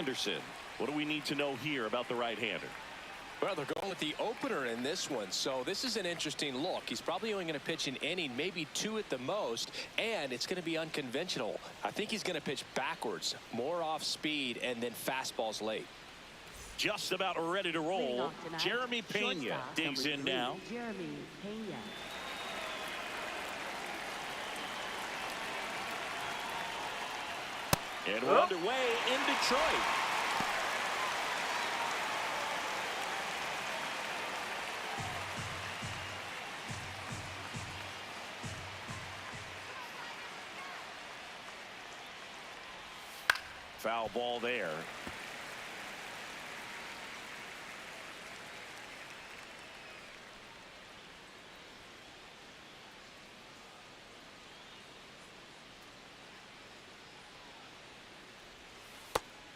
Anderson. What do we need to know here about the right-hander? Well, they're going with the opener in this one, so this is an interesting look. He's probably only going to pitch an inning, maybe 2 at the most, and it's going to be unconventional. I think he's going to pitch backwards, more off speed, and then fastballs late. Just about ready to roll. Jeremy Pena digs in now. Jeremy Pena. And we're underway in Detroit. Foul ball there.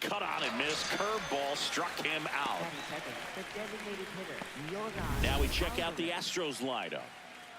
Cut on and missed. Curveball struck him out. Now we check out the Astros lineup.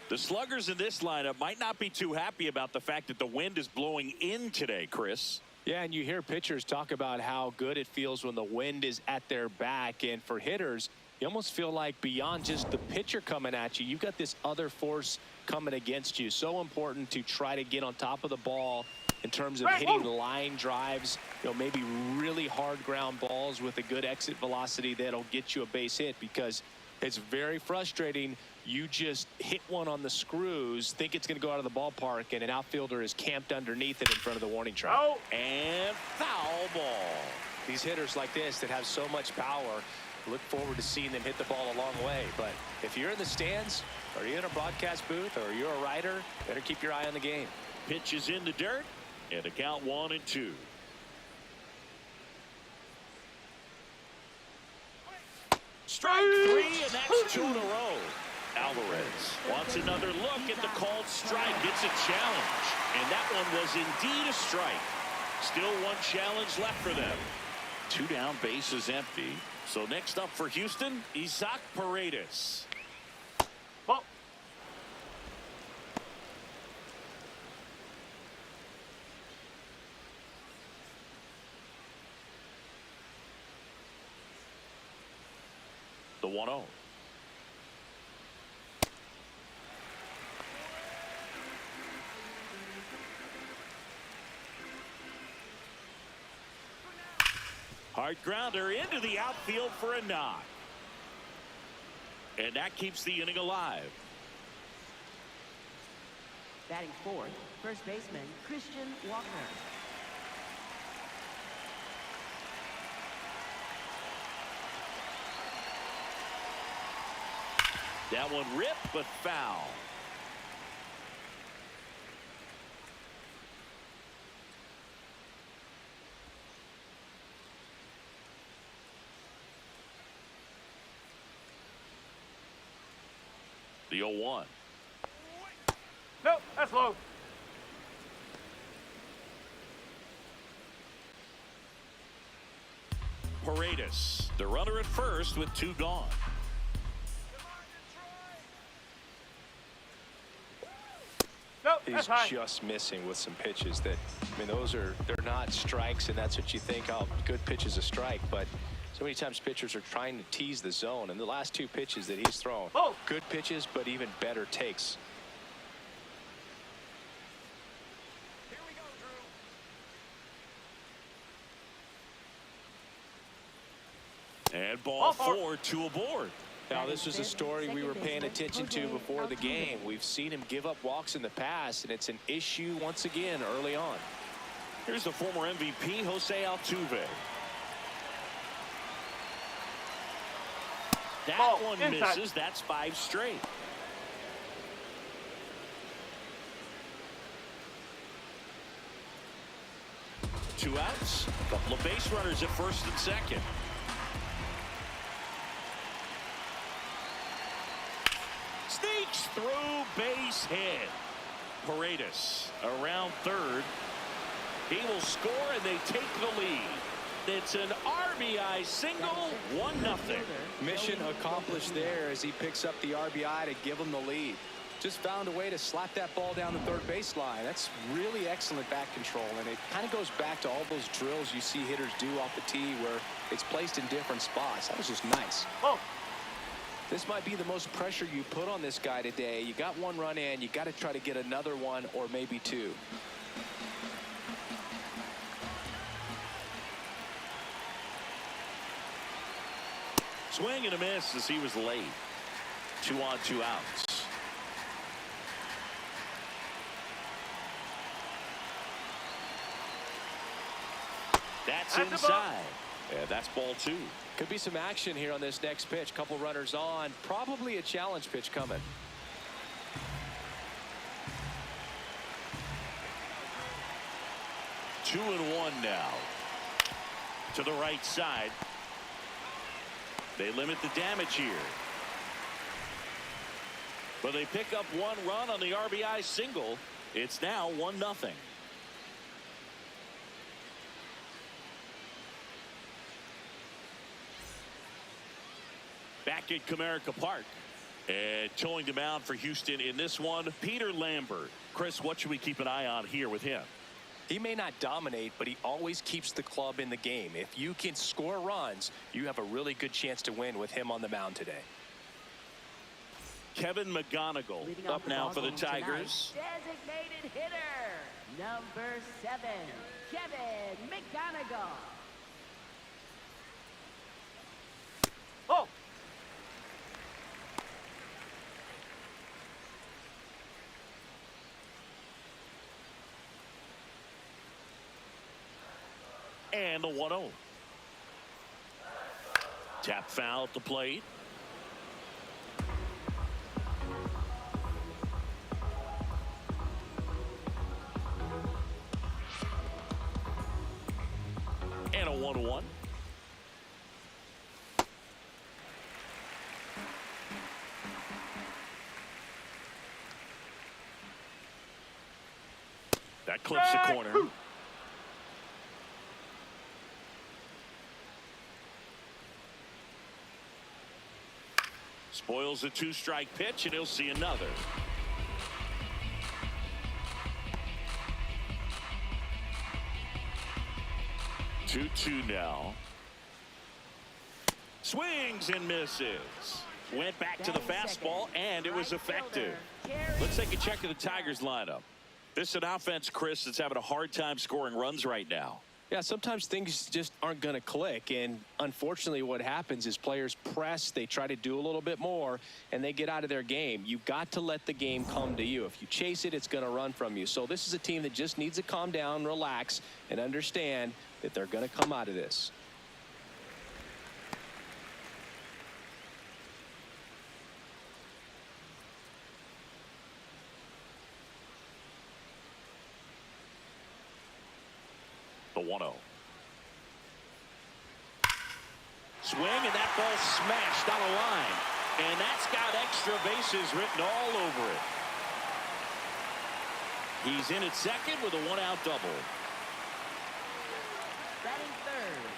The sluggers in this lineup might not be too happy about the fact that the wind is blowing in today, Chris. Yeah, and you hear pitchers talk about how good it feels when the wind is at their back. And for hitters, you almost feel like beyond just the pitcher coming at you, you've got this other force coming against you. So important to try to get on top of the ball in terms of hitting line drives, maybe really hard ground balls with a good exit velocity that'll get you a base hit, because it's very frustrating. You just hit one on the screws, think it's going to go out of the ballpark, and an outfielder is camped underneath it in front of the warning track. And foul ball. These hitters like this that have so much power, look forward to seeing them hit the ball a long way. But if you're in the stands, or you're in a broadcast booth, or you're a writer, better keep your eye on the game. Pitch is in the dirt, and a count 1-2. Strike 3, and that's 2 in a row. Alvarez wants another look at the called strike. It's a challenge, and that one was indeed a strike. Still one challenge left for them. 2 down, bases empty. So next up for Houston, Isaac Paredes. The 1-0. Hard grounder into the outfield for a knock. And that keeps the inning alive. Batting fourth, first baseman Christian Walker. That one ripped, but foul. The 0-1. No, that's low. Paredes, the runner at first with 2 gone. He's just missing with some pitches that, they're not strikes, and that's what you think, oh, good pitch is a strike. But so many times pitchers are trying to tease the zone, and the last 2 pitches that he's thrown, good pitches, but even better takes. Here we go, Drew. And ball 4, 2 aboard. Now, this was a story we were paying attention to before the game. We've seen him give up walks in the past, and it's an issue once again early on. Here's the former MVP, Jose Altuve. That one misses. That's 5 straight. Two outs. Couple of base runners at first and second. Sneaks through, base hit. Paredes around third. He will score, and they take the lead. It's an RBI single, 1-0. Mission accomplished there as he picks up the RBI to give him the lead. Just found a way to slap that ball down the third baseline. That's really excellent bat control, and it kind of goes back to all those drills you see hitters do off the tee where it's placed in different spots. That was just nice. Oh. This might be the most pressure you put on this guy today. You got one run in, you got to try to get another one or maybe two. Swing and a miss as he was late. 2 on, 2 outs. That's inside. Yeah, that's ball 2. Could be some action here on this next pitch. Couple runners on. Probably a challenge pitch coming. Two and one now. To the right side. They limit the damage here. But they pick up 1 run on the RBI single. It's now 1-0. Back at Comerica Park. And towing the mound for Houston in this one, Peter Lambert. Chris, what should we keep an eye on here with him? He may not dominate, but he always keeps the club in the game. If you can score runs, you have a really good chance to win with him on the mound today. Kevin McGonigal up now for the Tigers. Designated hitter, number 7, Kevin McGonigal. Oh. And the 1-0. Tap foul at the plate. And a 1-1. That clips the corner. Spoils a 2-strike pitch, and he'll see another. Two now. Swings and misses. Went back to the fastball, and it was effective. Let's take a check of the Tigers lineup. This is an offense, Chris, that's having a hard time scoring runs right now. Yeah, sometimes things just aren't going to click, and unfortunately what happens is players press, they try to do a little bit more, and they get out of their game. You've got to let the game come to you. If you chase it, it's going to run from you. So this is a team that just needs to calm down, relax, and understand that they're going to come out of this. The 1-0. Swing, and that ball smashed on a line. And that's got extra bases written all over it. He's in at second with a 1-out double. Batting third.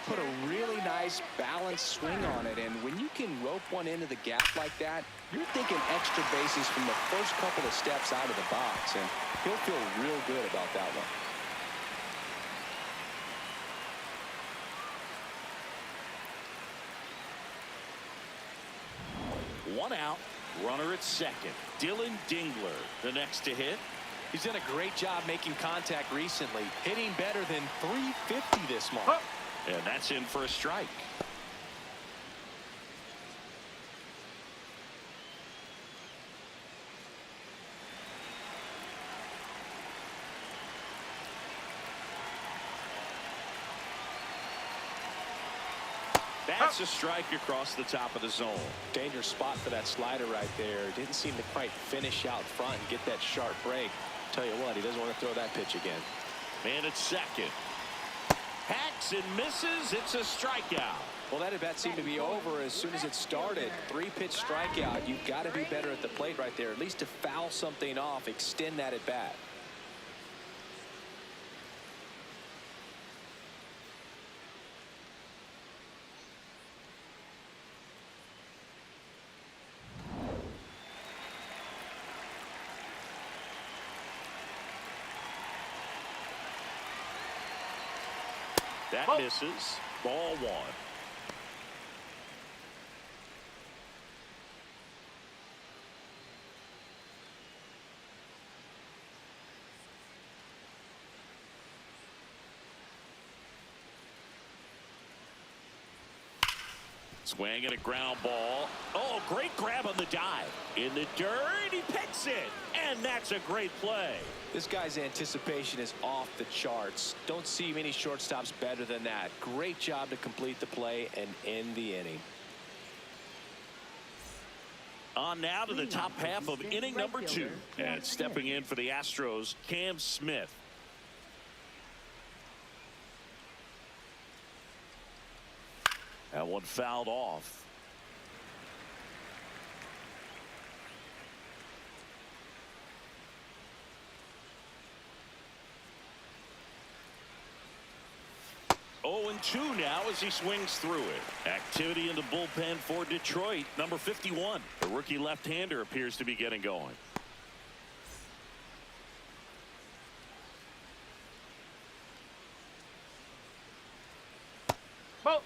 Put a really nice balanced swing on it, and when you can rope one into the gap like that, you're thinking extra bases from the first couple of steps out of the box, and he'll feel real good about that one. One out, runner at second. Dylan Dingler, the next to hit. He's done a great job making contact recently, hitting better than .350 this month. And that's in for a strike. That's a strike across the top of the zone. Dangerous spot for that slider right there. Didn't seem to quite finish out front and get that sharp break. Tell you what, he doesn't want to throw that pitch again. Man at second. Hacks and misses. It's a strikeout. Well, that at bat seemed to be over as soon as it started. 3-pitch strikeout. You've got to be better at the plate right there, at least to foul something off, extend that at bat. That misses. Ball one. Swing and a ground ball. Oh, great grab on the dive. In the dirt, he picks it. And that's a great play. This guy's anticipation is off the charts. Don't see many shortstops better than that. Great job to complete the play and end the inning. On now to the top half of inning number 2. And stepping in for the Astros, Cam Smith. That one fouled off. Oh, and 2 now as he swings through it. Activity in the bullpen for Detroit. Number 51. The rookie left-hander appears to be getting going. Ball.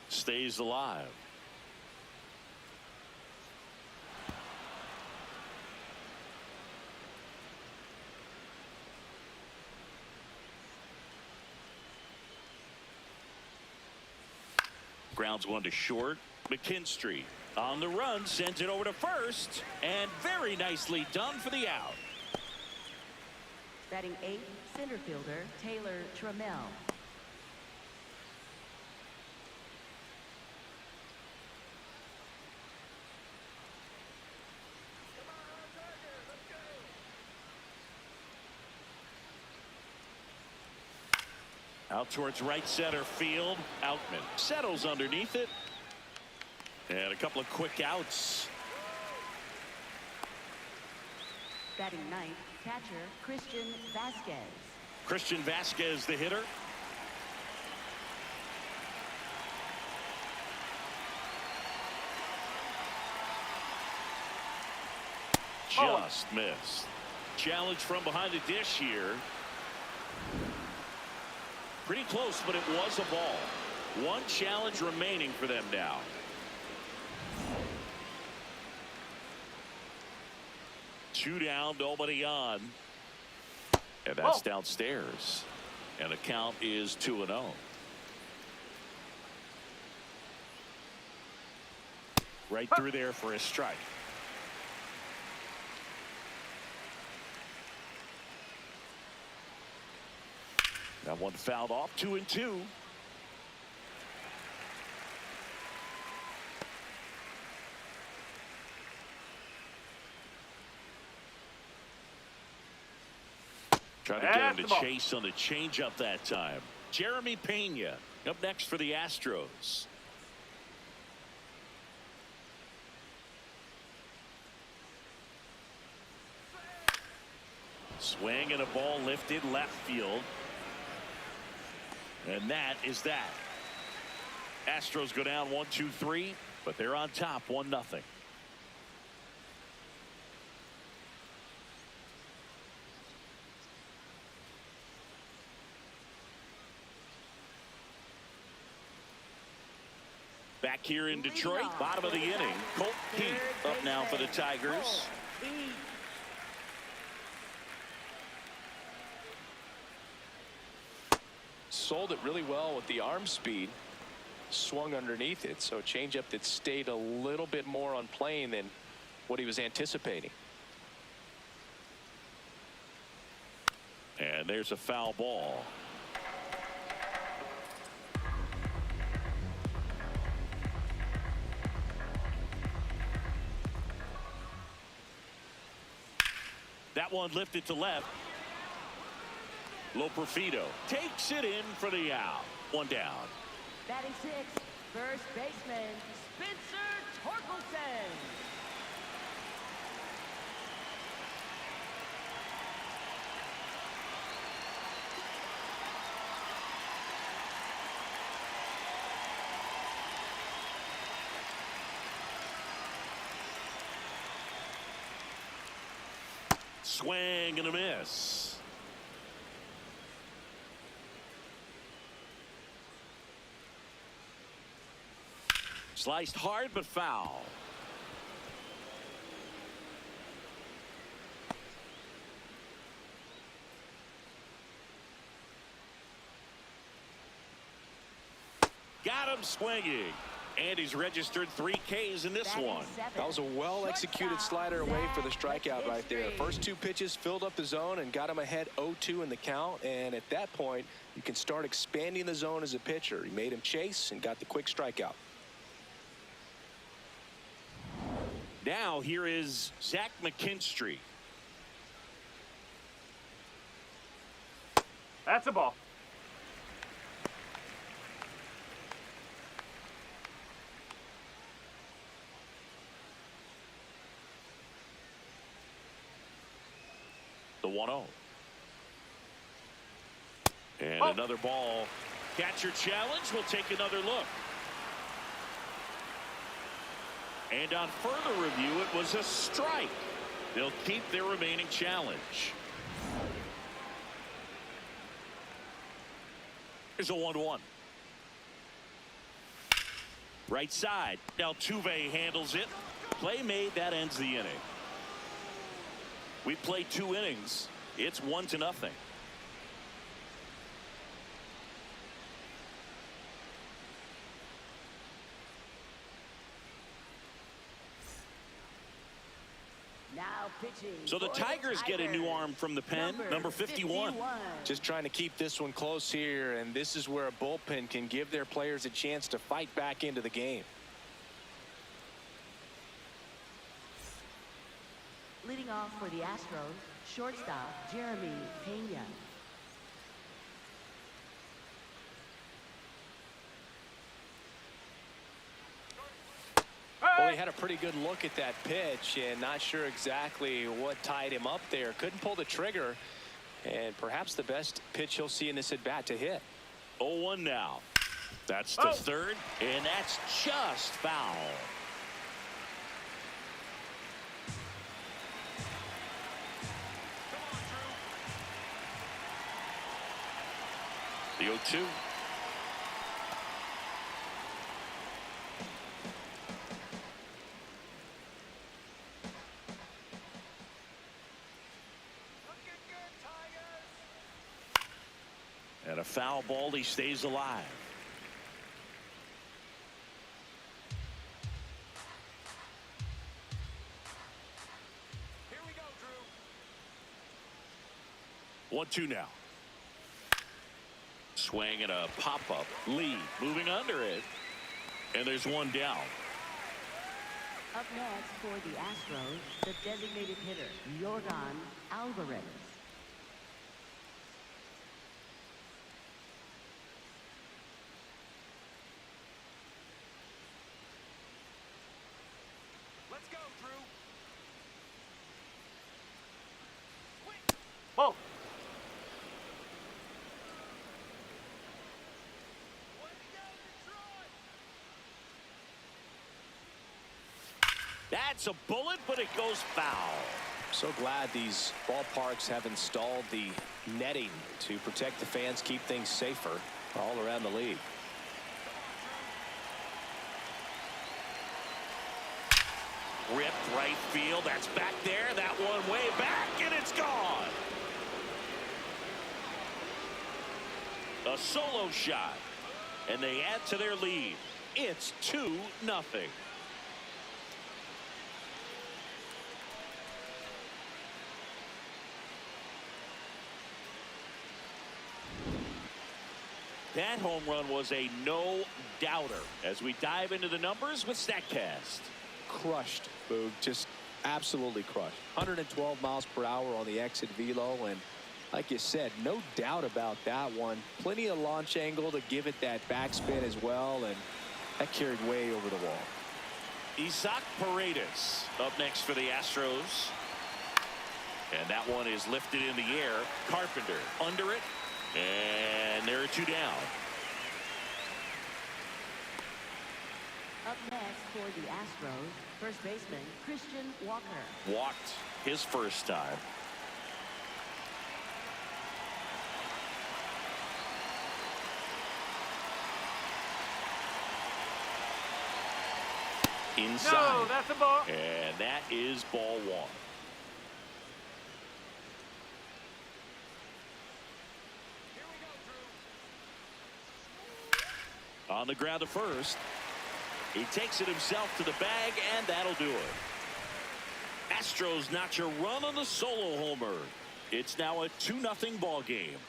Stays alive. Grounds one to short. McKinstry on the run, sends it over to first, and very nicely done for the out. Batting 8th, center fielder Taylor Trammell. Out towards right center field. Outman settles underneath it. And a couple of quick outs. Batting 9th, catcher Christian Vasquez. Christian Vasquez, the hitter. Just missed. Challenge from behind the dish here. Pretty close, but it was a ball. One challenge remaining for them now. Two down, nobody on. And that's downstairs. And the count is 2-0. Right through there for a strike. That one fouled off. 2-2. Trying to get him to chase on the changeup that time. Jeremy Pena up next for the Astros. Swing and a ball lifted left field. And that is that. Astros go down 1-2-3, but they're on top 1-0. Back here in Detroit, bottom of the inning. Colt Heath up now for the Tigers. Sold it really well with the arm speed. Swung underneath it, so a changeup that stayed a little bit more on plane than what he was anticipating. And there's a foul ball. That one lifted to left. Loperfido takes it in for the out. One down. Batting 6th, first baseman Spencer Torkelson. Swing and a miss. Sliced hard but foul. Got him swinging. And he's registered 3 Ks in this one. That was a well-executed slider away for the strikeout right there. First 2 pitches filled up the zone and got him ahead 0-2 in the count. And at that point, you can start expanding the zone as a pitcher. He made him chase and got the quick strikeout. Now here is Zach McKinstry. That's a ball. The 1-0. And another ball. Catcher challenge. We'll take another look. And on further review, it was a strike. They'll keep their remaining challenge. Here's a 1-1. Right side. Altuve handles it. Play made. That ends the inning. We played 2 innings. It's 1-0. Now pitching. So the Tigers get a new arm from the pen, number 51. Just trying to keep this one close here, and this is where a bullpen can give their players a chance to fight back into the game. Leading off for the Astros, shortstop Jeremy Pena. Well, he had a pretty good look at that pitch and not sure exactly what tied him up there. Couldn't pull the trigger, and perhaps the best pitch he'll see in this at bat to hit. 0-1 now. That's the third, and that's just foul. The 0-2. And a foul ball. He stays alive. Here we go, Drew. 1-2 now. Swing and a pop-up. Lee moving under it. And there's one down. Up next for the Astros, the designated hitter, Yordan Alvarez. Let's go, Drew. Ball. That's a bullet, but it goes foul. So glad these ballparks have installed the netting to protect the fans, keep things safer all around the league. Ripped right field. That's back there. That one way back, and it's gone. A solo shot, and they add to their lead. It's 2-0. That home run was a no-doubter. As we dive into the numbers with StatCast. Crushed, Boog. Just absolutely crushed. 112 miles per hour on the exit velo, and like you said, no doubt about that one. Plenty of launch angle to give it that backspin as well, and that carried way over the wall. Isaac Paredes up next for the Astros. And that one is lifted in the air. Carpenter under it. And there are 2 down. Up next for the Astros, first baseman Christian Walker. Walked his first time. inside. No, that's a ball. And that is ball one. On the ground to first. He takes it himself to the bag, and that'll do it. Astros notch a run on the solo homer. It's now a 2-0 ball game.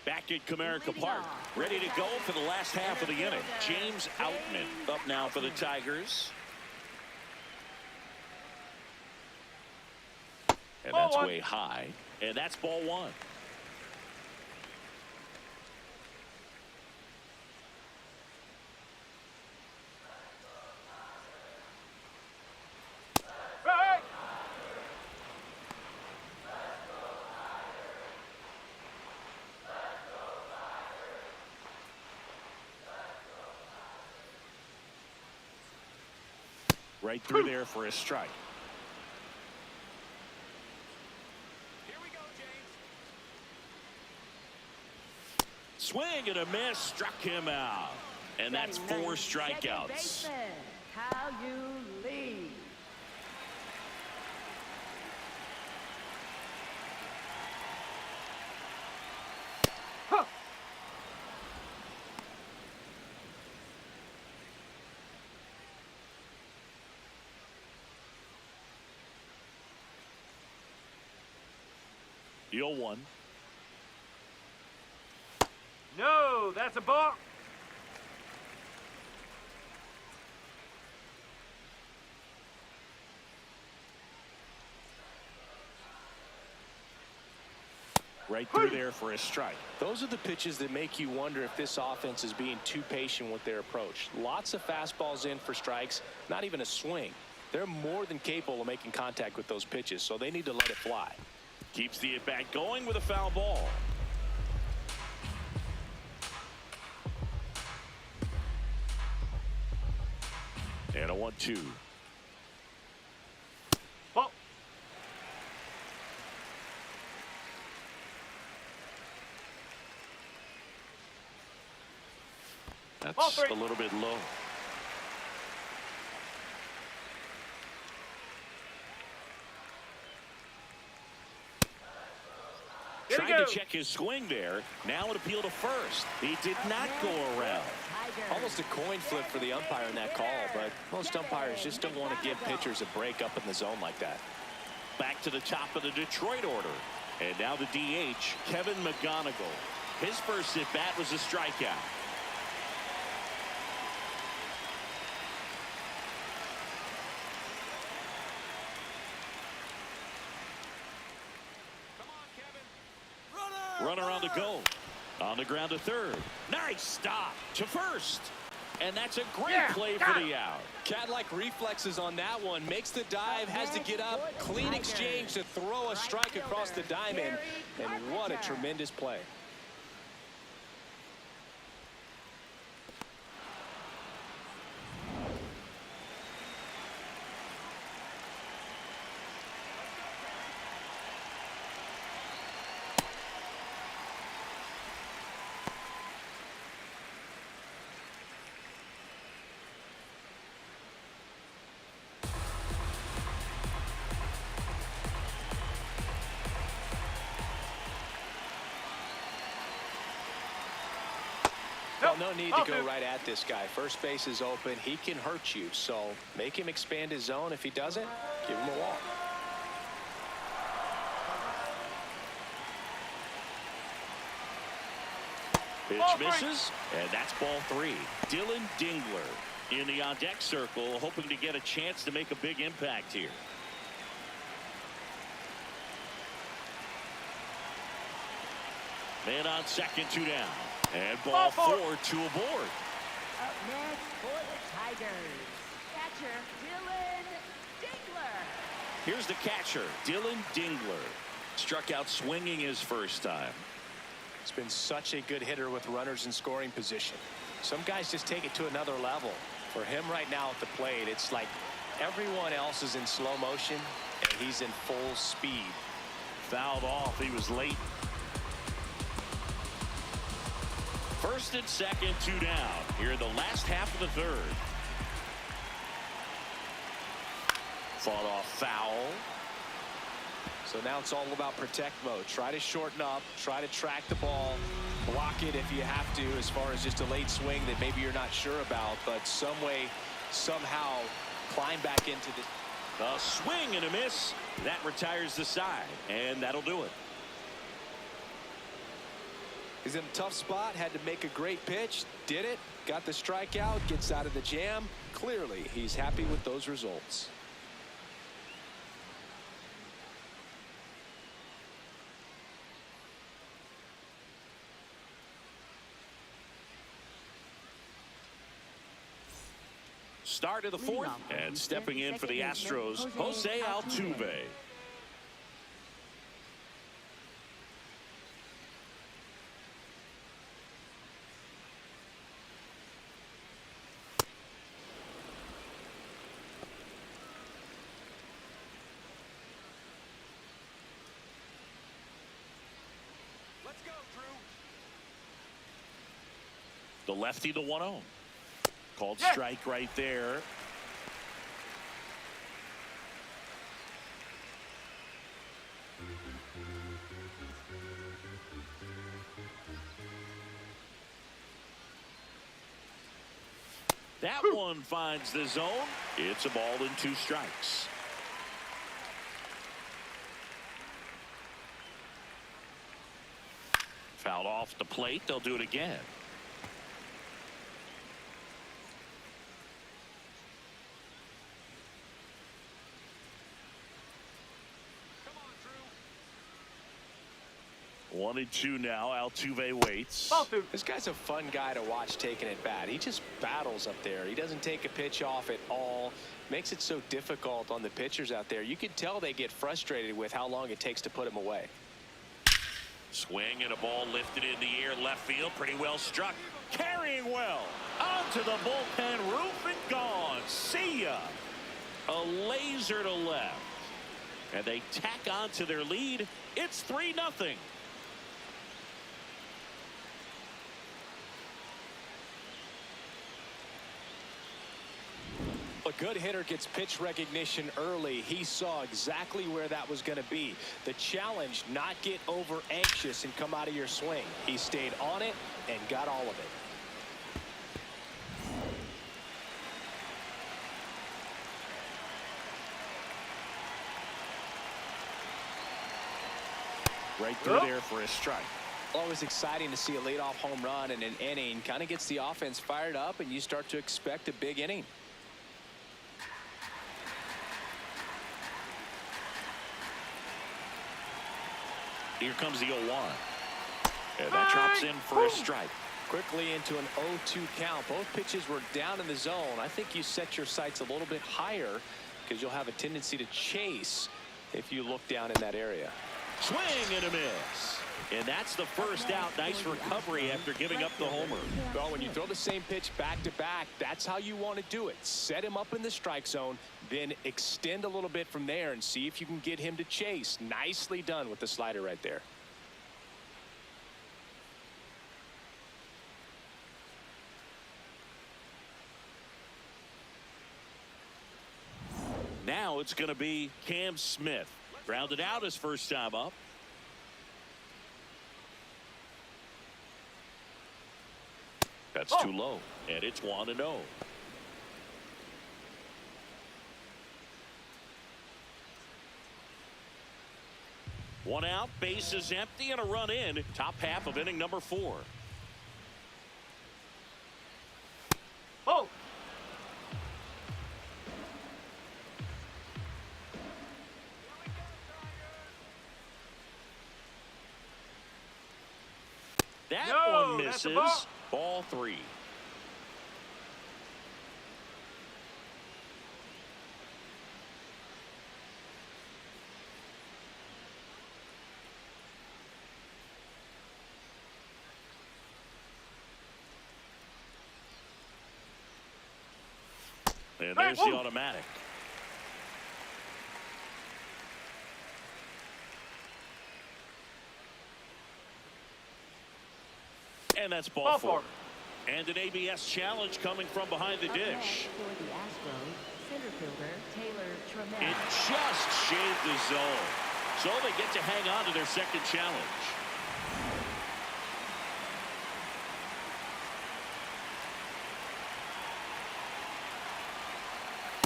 Back at Comerica Park, ready to go for the last half of the inning. James Outman up now for the Tigers. And that's way high. And that's ball one. Right. Right through there for a strike. Swing and a miss, struck him out. And that's 4 strikeouts. How you lead. Huh. The 0-1. No, that's a ball. Right through there for a strike. Those are the pitches that make you wonder if this offense is being too patient with their approach. Lots of fastballs in for strikes, not even a swing. They're more than capable of making contact with those pitches, so they need to let it fly. Keeps the at-bat going with a foul ball. And a 1-2. Ball. That's a little bit low. Trying to check his swing there. Now an appeal to first. He did not go around. Almost a coin flip for the umpire in that call, but most umpires just don't want to give pitchers a break up in the zone like that. Back to the top of the Detroit order. And now the DH, Kevin McGonigal. His first at-bat was a strikeout. Runner on the go. On the ground to third. Nice stop to first. And that's a great play for the out. Cat-like reflexes on that one. Makes the dive, has to get up. Clean exchange to throw a strike across the diamond. And what a tremendous play. Well, no need to go right at this guy. First base is open. He can hurt you. So make him expand his zone. If he doesn't, give him a walk. Pitch misses, and that's ball 3. Dylan Dingler in the on-deck circle, hoping to get a chance to make a big impact here. Man on second, 2 down. And ball 4, 2 aboard. Up next for the Tigers, catcher Dylan Dingler. Here's the catcher, Dylan Dingler. Struck out swinging his first time. He's been such a good hitter with runners in scoring position. Some guys just take it to another level. For him right now at the plate, it's like everyone else is in slow motion and he's in full speed. fouled off. He was late. First and second, 2 down. Here in the last half of the third. Fought off foul. So now it's all about protect mode. Try to shorten up, try to track the ball, block it if you have to, as far as just a late swing that maybe you're not sure about, but some way, somehow climb back into the... A swing and a miss. That retires the side, and that'll do it. He's in a tough spot, had to make a great pitch, did it, got the strikeout, gets out of the jam. Clearly, he's happy with those results. Start of the fourth, and stepping in for the Astros, Jose Altuve. Let's go, Drew. The lefty, the 1-0. Called Yeah. strike right there. That one finds the zone. It's a ball and 2 strikes. Fouled off the plate. They'll do it again. Come on, Drew. 1-2 now. Altuve waits. Ball 2. This guy's a fun guy to watch taking it bat. He just battles up there. He doesn't take a pitch off at all. Makes it so difficult on the pitchers out there. You can tell they get frustrated with how long it takes to put him away. Swing and a ball lifted in the air left field. Pretty well struck. Carrying well. Onto the bullpen roof and gone. See ya. A laser to left. And they tack on to their lead. It's 3-0. A good hitter gets pitch recognition early. He saw exactly where that was going to be. The challenge, not get over anxious and come out of your swing. He stayed on it and got all of it. Right through there for a strike. Always exciting to see a leadoff home run in an inning. Kind of gets the offense fired up, and you start to expect a big inning. Here comes the 0-1. And that drops in for a strike. Quickly into an 0-2 count. Both pitches were down in the zone. I think you set your sights a little bit higher because you'll have a tendency to chase if you look down in that area. Swing and a miss. And that's the first out. Nice recovery after giving up the homer. Well, when you throw the same pitch back to back, that's how you want to do it. Set him up in the strike zone, then extend a little bit from there and see if you can get him to chase. Nicely done with the slider right there. Now it's going to be Cam Smith. Grounded out his first time up. That's too low, and it's 1-0. One out, bases empty, and a run in. Top half of inning number 4. Oh. That No, one that's a misses. ball. Ball 3. And there's the automatic. And that's ball four. And an ABS challenge coming from behind the Up next dish. for the Astros, center fielder Taylor Trammell. It just shaved the zone. So they get to hang on to their second challenge.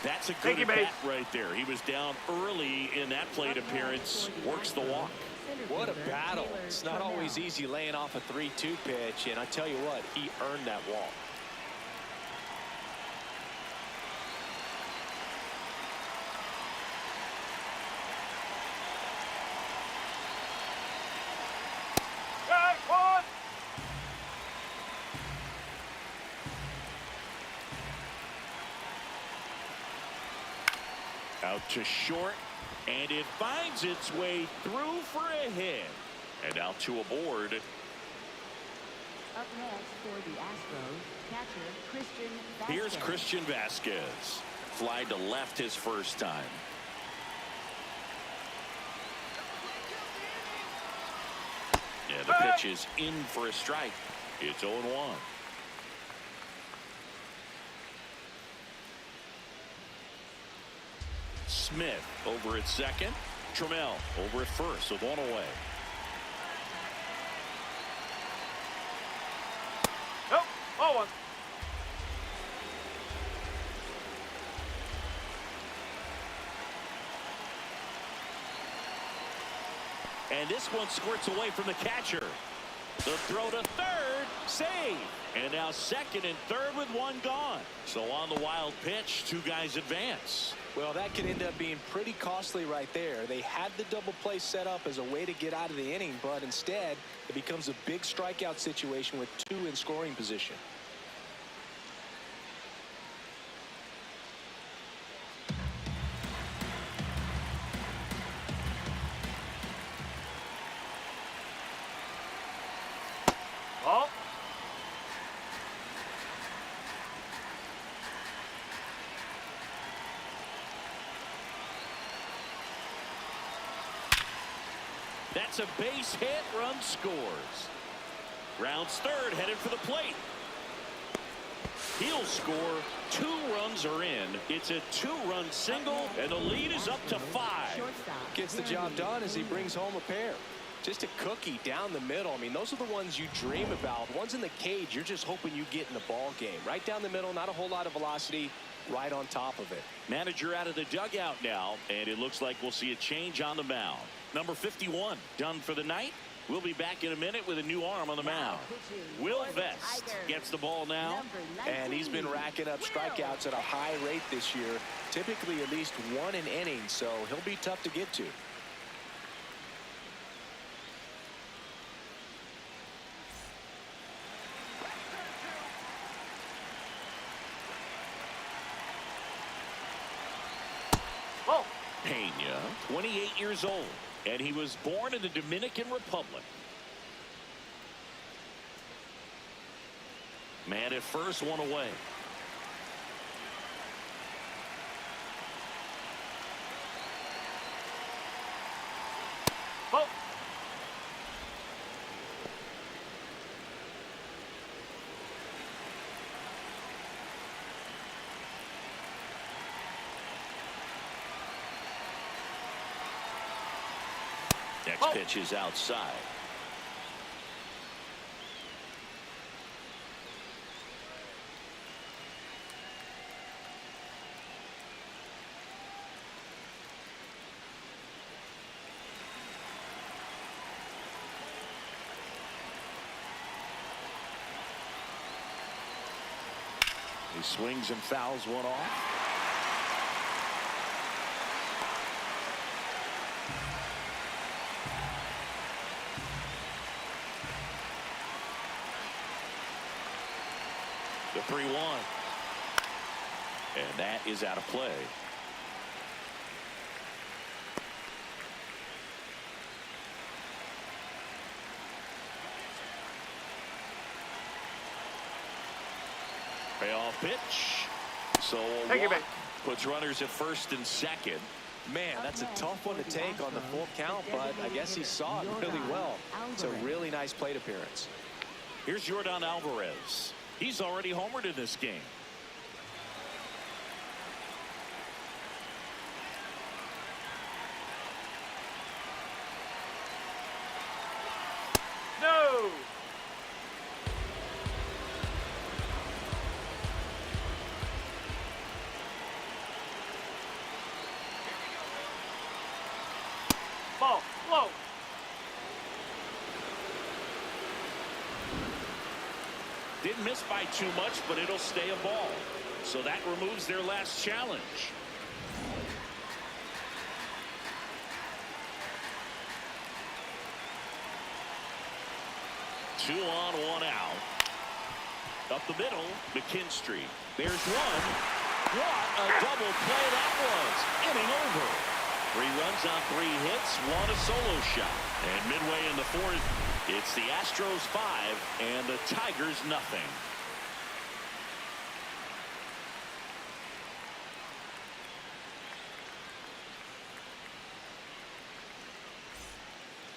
That's a good at-bat right there. He was down early in that plate appearance. Works the walk. What a battle. It's not always easy laying off a 3-2 pitch, and I tell you what, he earned that walk. Out to short, and it finds its way through for a hit. And out to a board. Up next for the Astros, catcher Christian Vasquez. Here's Christian Vasquez. Fly to left his first time. Yeah, the pitch is in for a strike. It's 0-1. Smith over at second. Trammell over at first with one away. Nope. 0-1. And this one squirts away from the catcher. The throw to third, save. And now second and third with one gone. So on the wild pitch, two guys advance. Well, that could end up being pretty costly right there. They had the double play set up as a way to get out of the inning, but instead it becomes a big strikeout situation with two in scoring position. Ball. That's a base hit, run scores. Rounds third, headed for the plate. He'll score. 2 runs are in. It's a 2-run single, and the lead is up to 5. Gets the job done as he brings home a pair. Just a cookie down the middle. I mean, those are the ones you dream about. Ones in the cage, you're just hoping you get in the ball game. Right down the middle, not a whole lot of velocity, right on top of it. Manager out of the dugout now, and it looks like we'll see a change on the mound. Number 51 done for the night. We'll be back in a minute with a new arm on the mound. Will Vest gets the ball now. And he's been racking up strikeouts at a high rate this year. Typically at least 1 an inning, so he'll be tough to get to. Ball. Pena, 28 years old, and he was born in the Dominican Republic. Man at first, one away. Ball. Next pitch is outside. He swings and fouls one off. The 3-1. And that is out of play. Payoff pitch. So a walk puts runners at first and second. Man, that's a tough one to take on the full count, but I guess he saw it really well. It's a really nice plate appearance. Here's Jordan Alvarez. He's already homered in this game. No. Ball. Low. Didn't miss by too much, but it'll stay a ball. So that removes their last challenge. 2 on, 1 out. Up the middle, McKinstry. There's one. What a double play that was. Inning over. 3 runs on 3 hits, 1 a solo shot. And midway in the 4th, it's the Astros 5 and the Tigers nothing.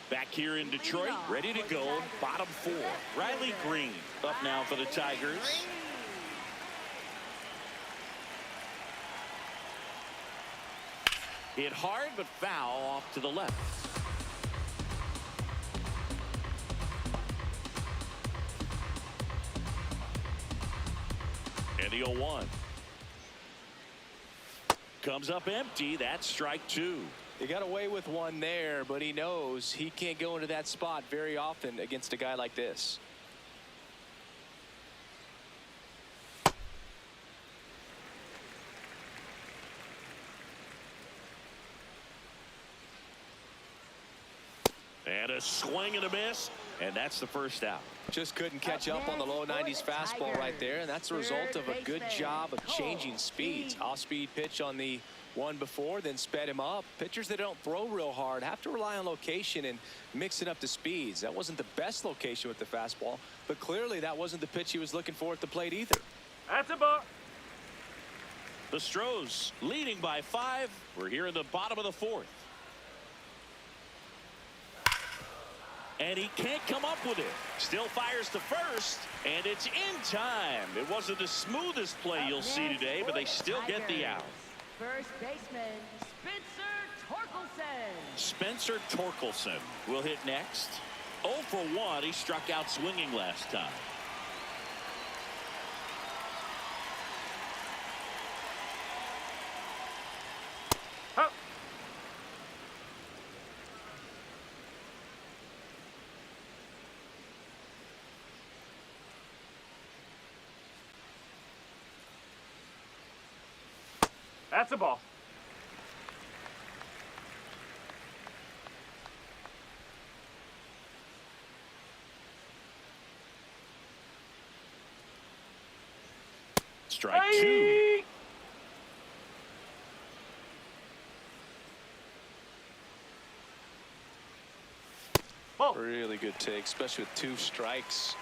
Back here in Detroit, ready to go, bottom 4. Riley Green up now for the Tigers. Hit hard, but foul off to the left. And the 0-1. Comes up empty. That's strike 2. He got away with one there, but he knows he can't go into that spot very often against a guy like this. And a swing and a miss, and that's the first out. Just couldn't catch up on the low 90s fastball right there, and that's the result of a good job of changing speeds. Off-speed pitch on the one before, then sped him up. Pitchers that don't throw real hard have to rely on location and mix it up to speeds. That wasn't the best location with the fastball, but clearly that wasn't the pitch he was looking for at the plate either. That's a ball. The Astros leading by 5. We're here in the bottom of the 4th. And he can't come up with it. Still fires to first, and it's in time. It wasn't the smoothest play you'll see today, but they still get the out. First baseman, Spencer Torkelson. Spencer Torkelson will hit next. 0 for 1. He struck out swinging last time. Huh. That's a ball. Strike 2. Ball. Really good take, especially with 2 strikes.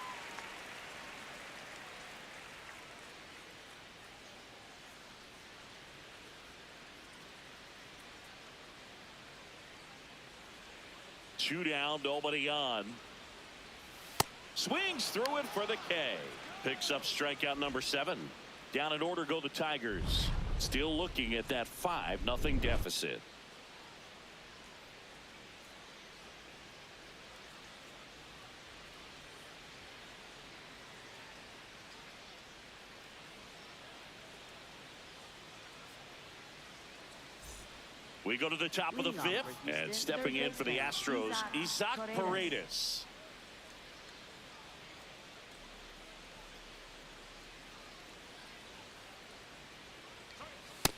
Two down, nobody on. Swings through it for the K. Picks up strikeout number 7. Down in order go the Tigers. Still looking at that 5-0 deficit. We go to the top of the 5th, and stepping in for the Astros, Isaac Paredes.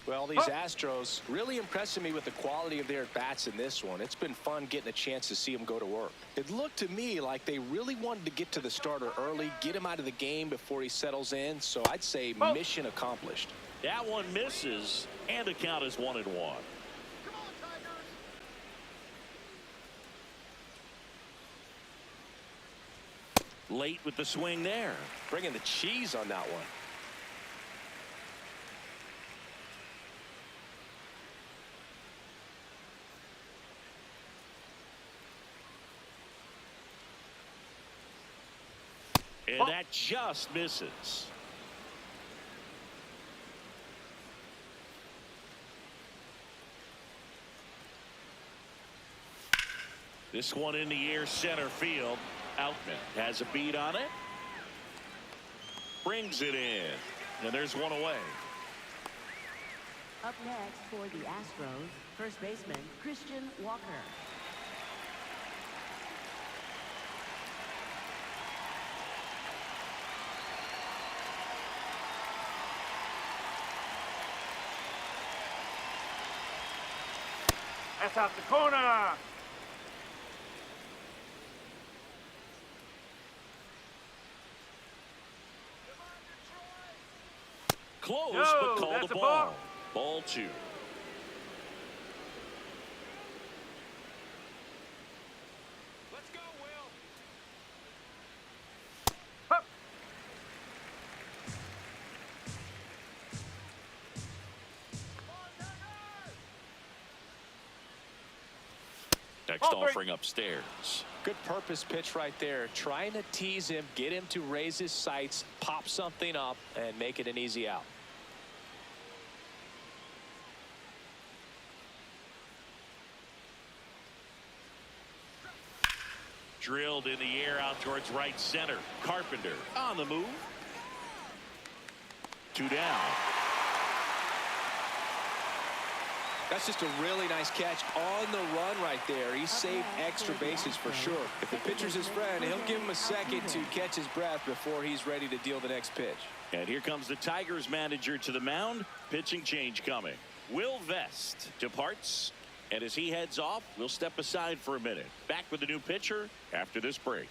Well, these Astros really impressing me with the quality of their at-bats in this one. It's been fun getting a chance to see them go to work. It looked to me like they really wanted to get to the starter early, get him out of the game before he settles in, so I'd say mission accomplished. That one misses, and the count is 1-1. Late with the swing there. Bringing the cheese on that one. That just misses. This one in the air, center field. Outman has a beat on it. Brings it in. And there's one away. Up next for the Astros, first baseman Christian Walker. That's out the corner. Close, No, but call that's the a ball. ball. Ball 2. Let's go, Will. Hup. Next Ball 3. offering upstairs. Good purpose pitch right there. Trying to tease him, get him to raise his sights, pop something up, and make it an easy out. Drilled in the air out towards right center. Carpenter on the move. 2 down. That's just a really nice catch on the run right there. He saved extra bases for sure. If the pitcher's his friend, he'll give him a second to catch his breath before he's ready to deal the next pitch. And here comes the Tigers manager to the mound. Pitching change coming. Will Vest departs. And as he heads off, we'll step aside for a minute. Back with the new pitcher after this break.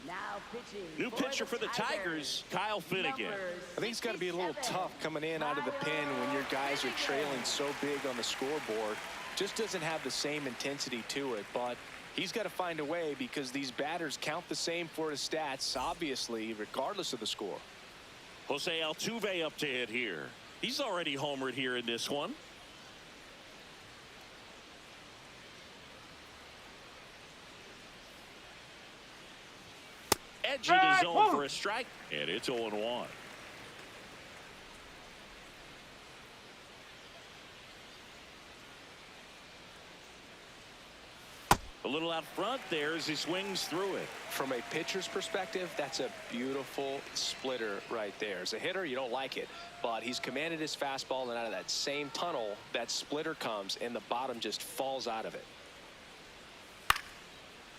Now pitching. New pitcher for the Tigers, Kyle Finnegan. I think it's got to be a little tough coming in out of the pen when your guys are trailing so big on the scoreboard. Just doesn't have the same intensity to it, but he's got to find a way because these batters count the same for his stats, obviously, regardless of the score. Jose Altuve up to hit here. He's already homered here in this one. Edging the zone for a strike, and it's 0-1. A little out front there as he swings through it. From a pitcher's perspective, that's a beautiful splitter right there. As a hitter, you don't like it, but he's commanded his fastball, and out of that same tunnel, that splitter comes, and the bottom just falls out of it.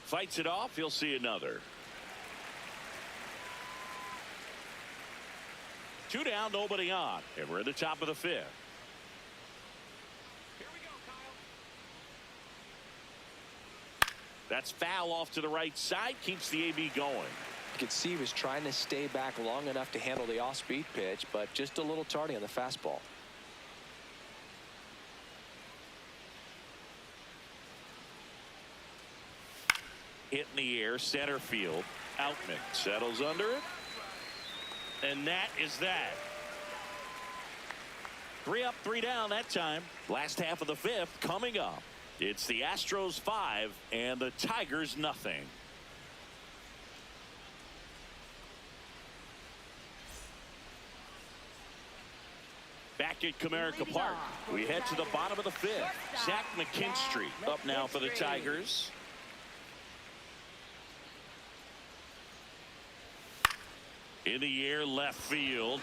Fights it off. He'll see another. 2 down, nobody on, and we're at the top of the 5th. Here we go, Kyle. That's foul off to the right side, keeps the AB going. You could see he was trying to stay back long enough to handle the off-speed pitch, but just a little tardy on the fastball. Hit in the air, center field. Outman settles under it. And that is that. 3 up, 3 down that time. Last half of the 5th coming up. It's the Astros 5 and the Tigers nothing. Back at Comerica Park, we head to the bottom of the 5th. Zach McKinstry up now for the Tigers. In the air, left field.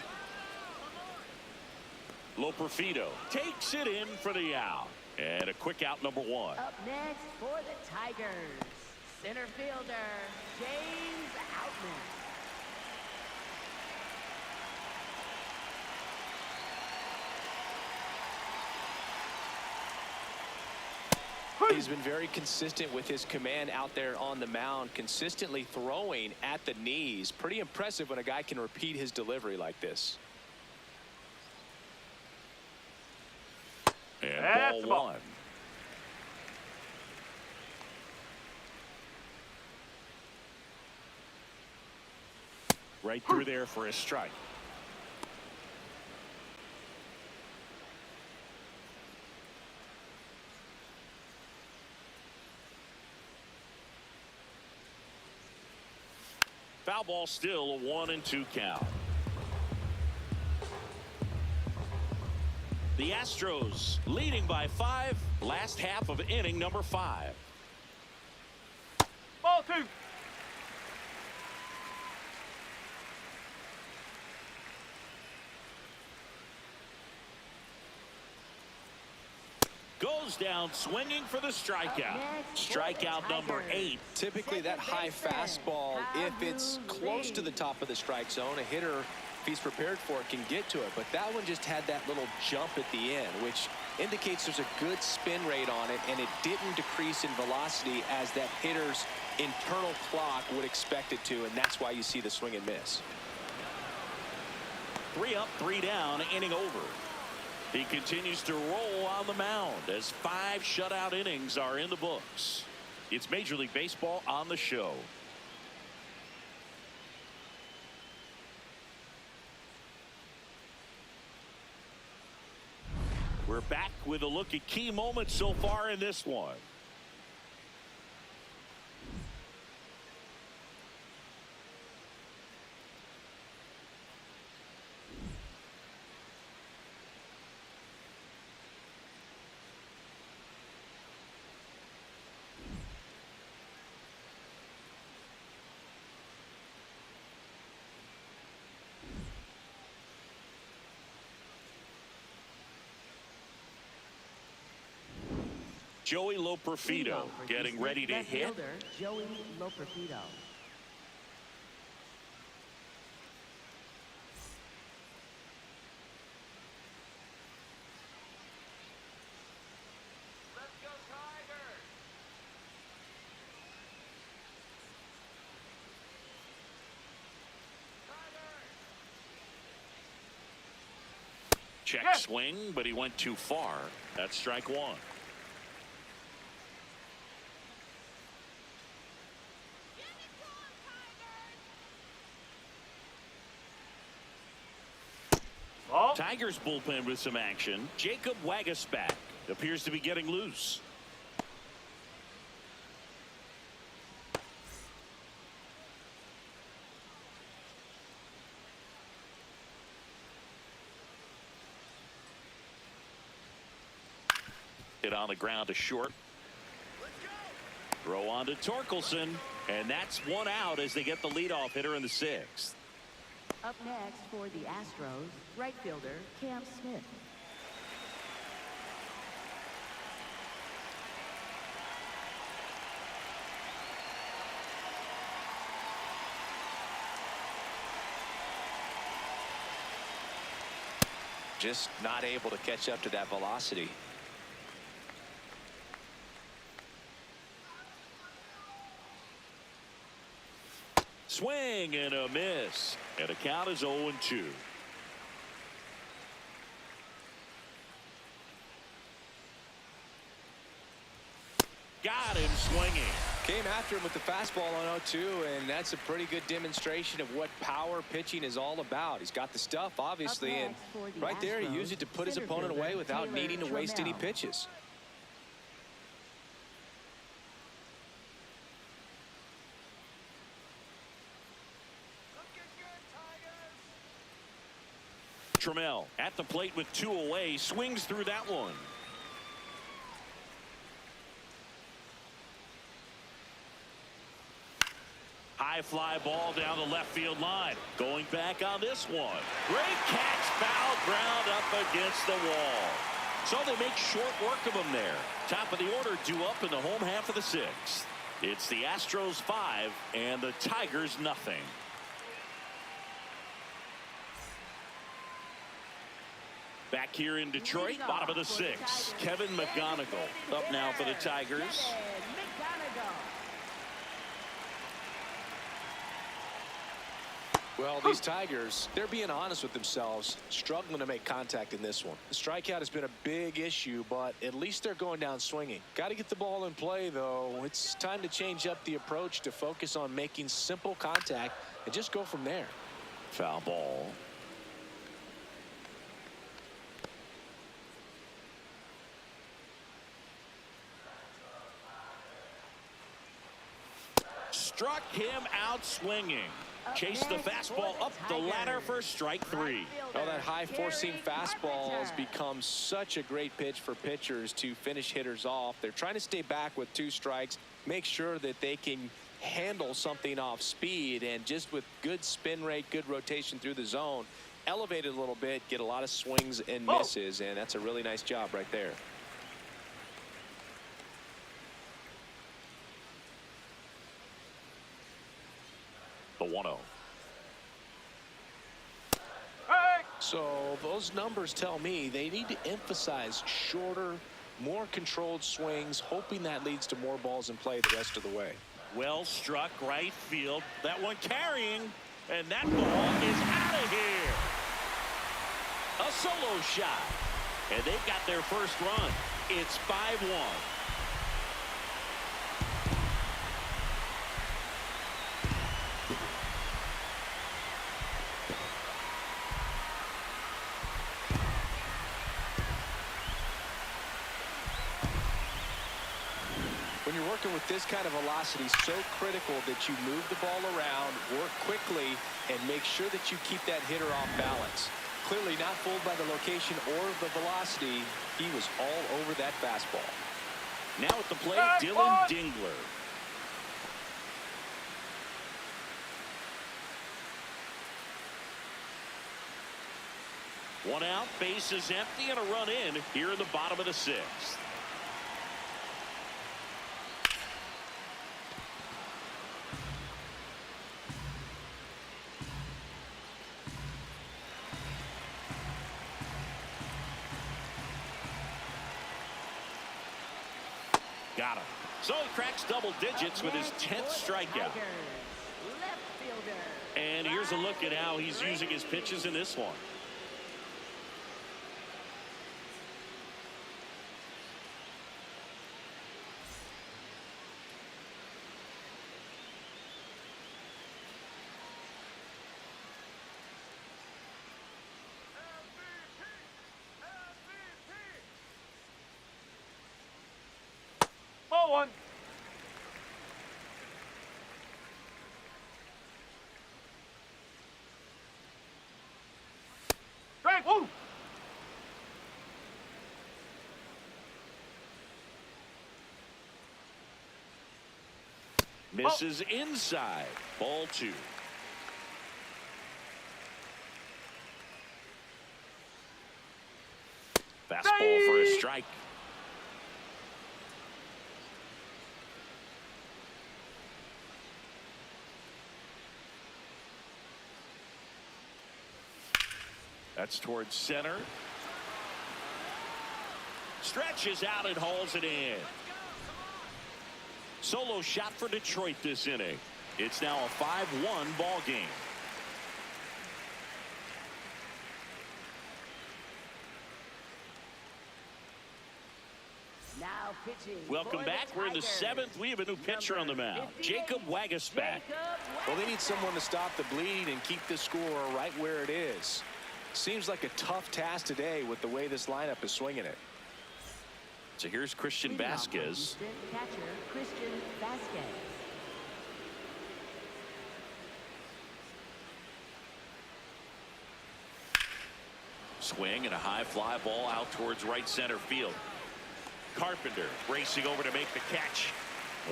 Loperfido takes it in for the out. And a quick out, number 1. Up next for the Tigers, center fielder James Outman. He's been very consistent with his command out there on the mound, consistently throwing at the knees. Pretty impressive when a guy can repeat his delivery like this. And That's ball 1. Right through there for a strike. Foul ball, still a 1-2 count. The Astros leading by 5. Last half of inning number 5. Ball 2. Goes down swinging for the strikeout. Strikeout number 8. Typically that high fastball, if it's close to the top of the strike zone, a hitter, if he's prepared for it, can get to it. But that one just had that little jump at the end, which indicates there's a good spin rate on it, and it didn't decrease in velocity as that hitter's internal clock would expect it to, and that's why you see the swing and miss. 3 up, 3 down, inning over. He continues to roll on the mound as 5 shutout innings are in the books. It's Major League Baseball on the show. We're back with a look at key moments so far in this one. Joey Loperfido getting ready to hit. Joey Loperfido. Let's go, Tigers. Check Yes. swing, but he went too far. That's strike 1. Ball. Tigers bullpen with some action. Jacob Wagasback appears to be getting loose. Hit on the ground to short. Throw on to Torkelson, and that's 1 out as they get the leadoff hitter in the 6th. Up next for the Astros, right fielder Cam Smith. Just not able to catch up to that velocity. Swing and a miss, and the count is 0-2. Got him swinging. Came after him with the fastball on 0-2, and that's a pretty good demonstration of what power pitching is all about. He's got the stuff, obviously, and right there he used it to put his opponent away without needing to waste any pitches. Trammell at the plate with 2 away, swings through that one. High fly ball down the left field line. Going back on this one. Great catch, foul ground up against the wall. So they make short work of him there. Top of the order due up in the home half of the 6th. It's the Astros 5 and the Tigers nothing. Back here in Detroit, bottom of the 6th. Kevin McGonigal up now for the Tigers. Well, these Tigers, they're being honest with themselves, struggling to make contact in this one. The strikeout has been a big issue, but at least they're going down swinging. Got to get the ball in play, though. It's time to change up the approach to focus on making simple contact and just go from there. Foul ball. Struck him out swinging. Chase the fastball up the ladder for strike 3. Oh, that high-forcing fastball has become such a great pitch for pitchers to finish hitters off. They're trying to stay back with 2 strikes, make sure that they can handle something off speed, and just with good spin rate, good rotation through the zone, elevate it a little bit, get a lot of swings and misses, and that's a really nice job right there. The 1-0. So those numbers tell me they need to emphasize shorter, more controlled swings, hoping that leads to more balls in play the rest of the way. Well struck right field. That one carrying, and that ball is out of here. A solo shot, and they've got their first run. It's 5-1. When you're working with this kind of velocity, so critical that you move the ball around, work quickly, and make sure that you keep that hitter off balance. Clearly not fooled by the location or the velocity. He was all over that fastball. Now at the plate, Dylan Dingler. One out, base is empty, and a run in here in the bottom of the 6th. Got him. So he cracks double digits with his 10th strikeout. And here's a look at how he's using his pitches in this one. One. Strike. Woo. Misses inside. Ball 2. Fastball for a strike. That's towards center. Stretches out and hauls it in. Solo shot for Detroit this inning. It's now a 5-1 ball game. Now pitching. Welcome back. We're in the 7th. We have a new pitcher on the mound. Jacob Waguespack. Well, they need someone to stop the bleed and keep the score right where it is. Seems like a tough task today with the way this lineup is swinging it. So here's Christian Vasquez. Catcher Christian Vasquez. Swing and a high fly ball out towards right center field. Carpenter racing over to make the catch.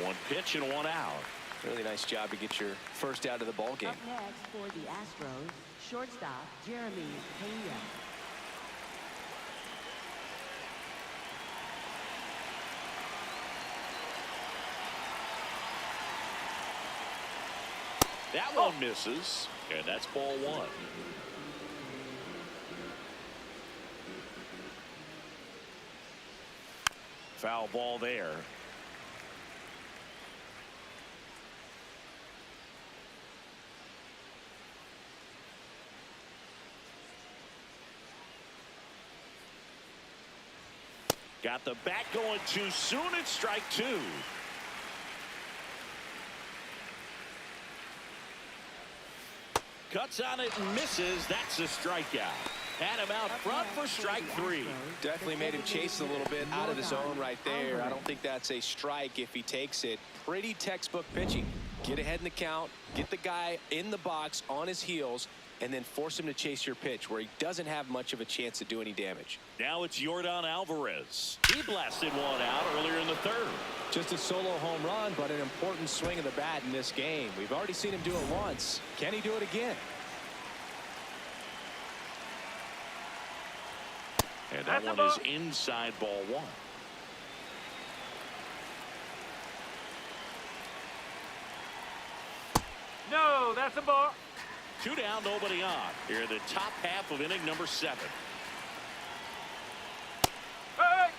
One pitch and one out. Really nice job to get your first out of the ball game. Up next for the Astros, shortstop Jeremy Pena. That one misses, and that's ball 1. Foul ball there. Got the bat going too soon. It's strike 2. Cuts on it and misses. That's a strikeout. Had him out front for strike 3. Definitely made him chase a little bit out of the zone right there. I don't think that's a strike if he takes it. Pretty textbook pitching. Get ahead in the count, get the guy in the box on his heels, and then force him to chase your pitch where he doesn't have much of a chance to do any damage. Now it's Yordan Alvarez. He blasted one out earlier in the third. Just a solo home run, but an important swing of the bat in this game. We've already seen him do it once. Can he do it again? And that one is inside ball one. No, that's a ball. 2 down, nobody on. Here in the top half of inning number 7. Hey!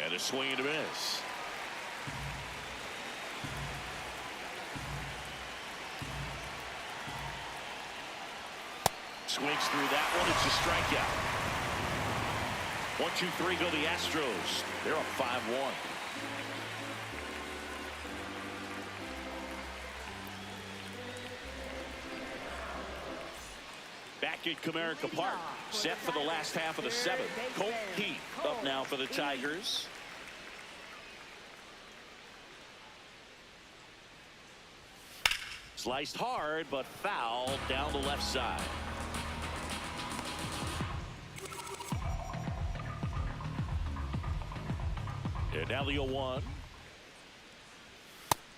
And a swing and a miss. Swings through that one. It's a strikeout. 1, 2, 3 go the Astros. They're up 5-1. Back at Comerica Park, set for the last half of the 7th. Colt Heath up now for the Tigers. Sliced hard, but foul down the left side. And now the 0-1.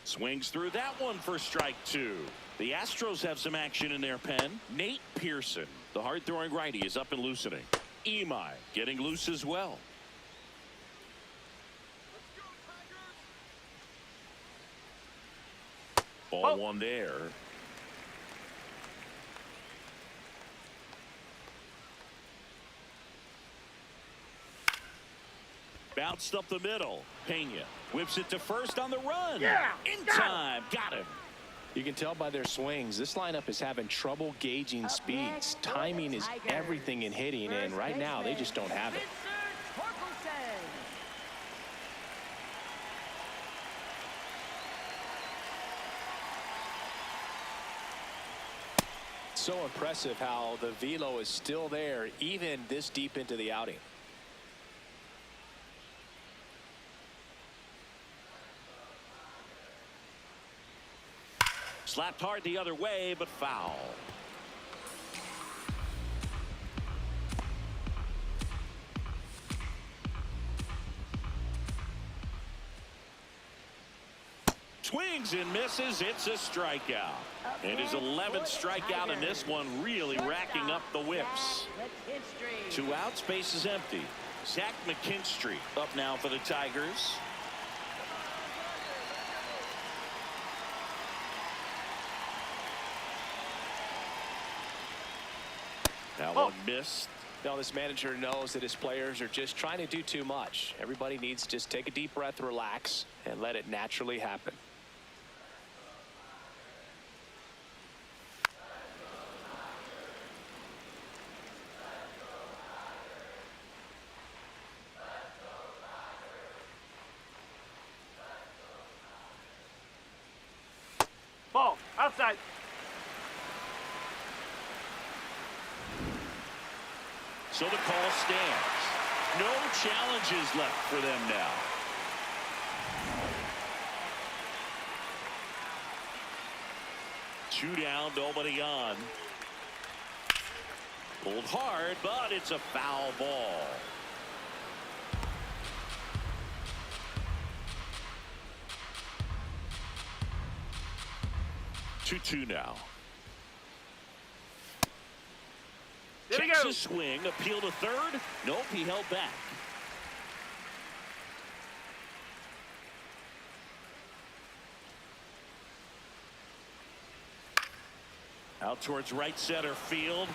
Swings through that one for strike 2. The Astros have some action in their pen. Nate Pearson, the hard-throwing righty, is up and loosening. Imai getting loose as well. Ball one there. Bounced up the middle. Pena whips it to first on the run. Yeah, in time. Got him. You can tell by their swings, this lineup is having trouble gauging speeds. Timing is everything in hitting, and right now they just don't have it. So impressive how the velo is still there even this deep into the outing. Slapped hard the other way, but foul. Swings and misses. It's a strikeout. And his 11th strikeout in this one, really racking up the whips. 2 outs, base is empty. Zach McKinstry up now for the Tigers. That one missed. Now this manager knows that his players are just trying to do too much. Everybody needs to just take a deep breath, relax, and let it naturally happen. Ball, outside. So the call stands. No challenges left for them now. Two down, nobody on. Pulled hard, but it's a foul ball. Two now. Checks his swing, appeal to third. Nope, he held back. Out towards right center field.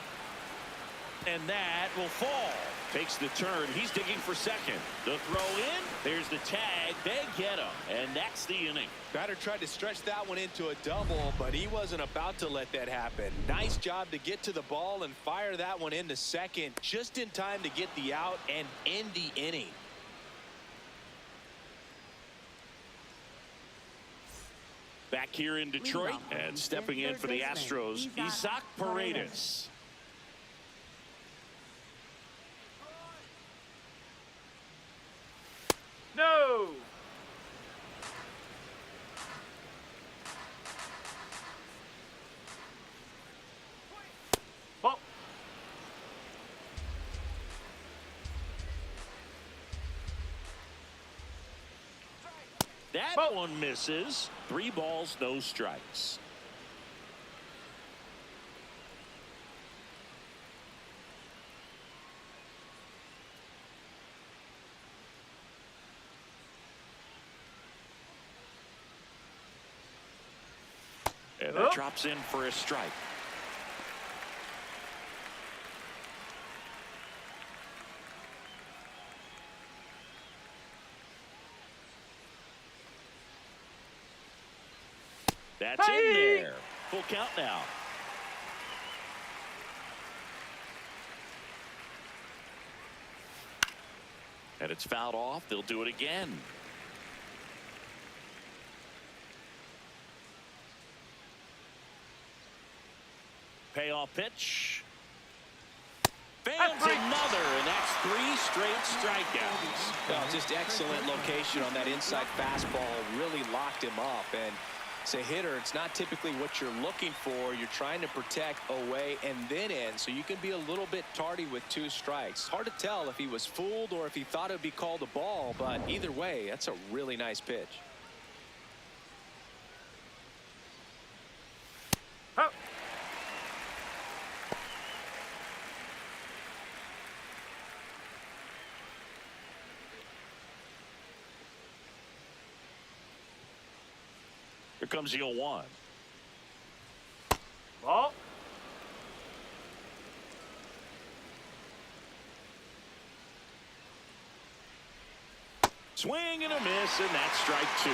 And that will fall. Takes the turn. He's digging for second. The throw in. There's the tag. They get him. And that's the inning. Batter tried to stretch that one into a double, but he wasn't about to let that happen. Nice job to get to the ball and fire that one into second just in time to get the out and end the inning. Back here in Detroit and stepping in for the Astros, Isaac Paredes. That Ball. one misses. 3 balls, no strikes. And that drops in for a strike. That's in there. Full count now. And it's fouled off. They'll do it again. Payoff pitch. Fans another, and that's 3 straight strikeouts. Well, just excellent location on that inside fastball. Really locked him up. And as a hitter, it's not typically what you're looking for. You're trying to protect away and then in, so you can be a little bit tardy with 2 strikes. Hard to tell if he was fooled or if he thought it would be called a ball, but either way, that's a really nice pitch. Here comes the 0-1. Ball. Swing and a miss, and that's strike 2.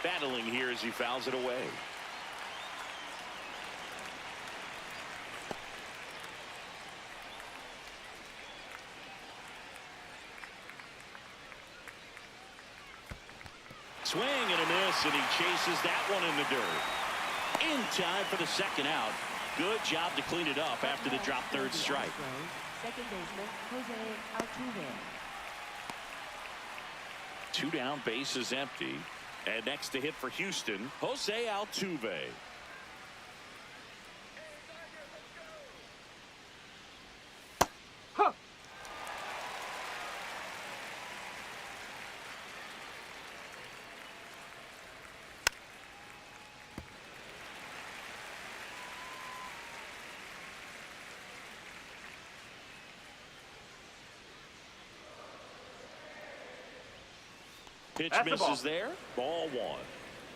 Battling here as he fouls it away. Swing and a miss, and he chases that one in the dirt. In time for the second out. Good job to clean it up after the drop third strike. Second baseman, Jose Altuve. 2 down, base is empty. And next to hit for Houston, Jose Altuve. Pitch misses there. Ball 1.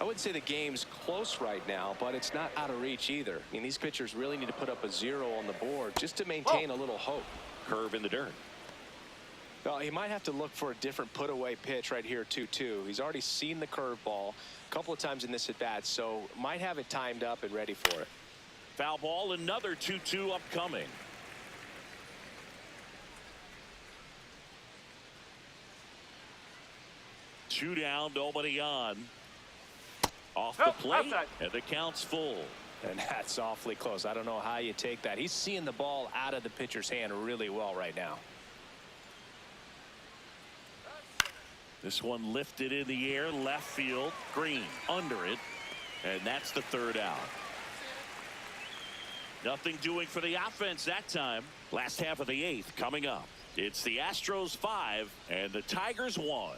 I wouldn't say the game's close right now, but it's not out of reach either. I mean, these pitchers really need to put up a 0 on the board just to maintain a little hope. Curve in the dirt. Well, he might have to look for a different put-away pitch right here, 2-2. He's already seen the curveball a couple of times in this at-bat, so might have it timed up and ready for it. Foul ball, another 2-2 upcoming. Two down, nobody on. Off the plate, outside. and the count's full. And that's awfully close. I don't know how you take that. He's seeing the ball out of the pitcher's hand really well right now. This one lifted in the air, left field, Green under it, and that's the third out. Nothing doing for the offense that time. Last half of the 8th coming up. It's the Astros 5 and the Tigers 1.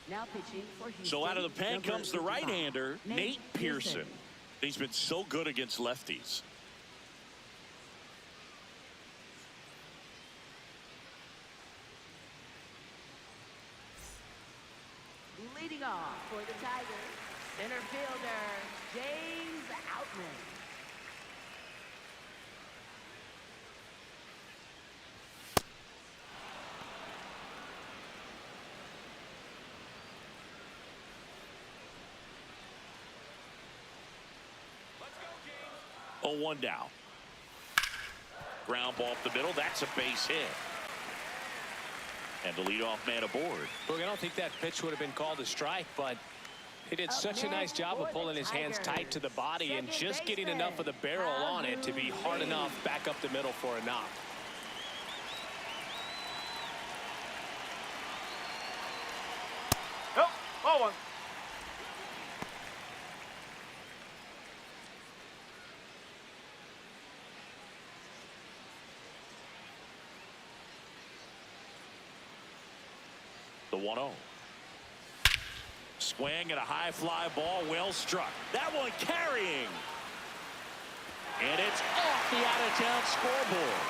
Now pitching for Houston. So out of the pen number comes the 55, right-hander, Nate Pearson. He's been so good against lefties. Leading off for the Tigers, center fielder James Outman. Oh, 1 down. Ground ball up the middle. That's a base hit. And the leadoff man aboard. Look, I don't think that pitch would have been called a strike, but he did such a nice job of pulling his hands tight to the body and just getting enough of the barrel on it to be hard enough back up the middle for a knock. Ball 1. 1-0. Swing and a high fly ball, well struck. That one carrying. And it's off the out-of-town scoreboard.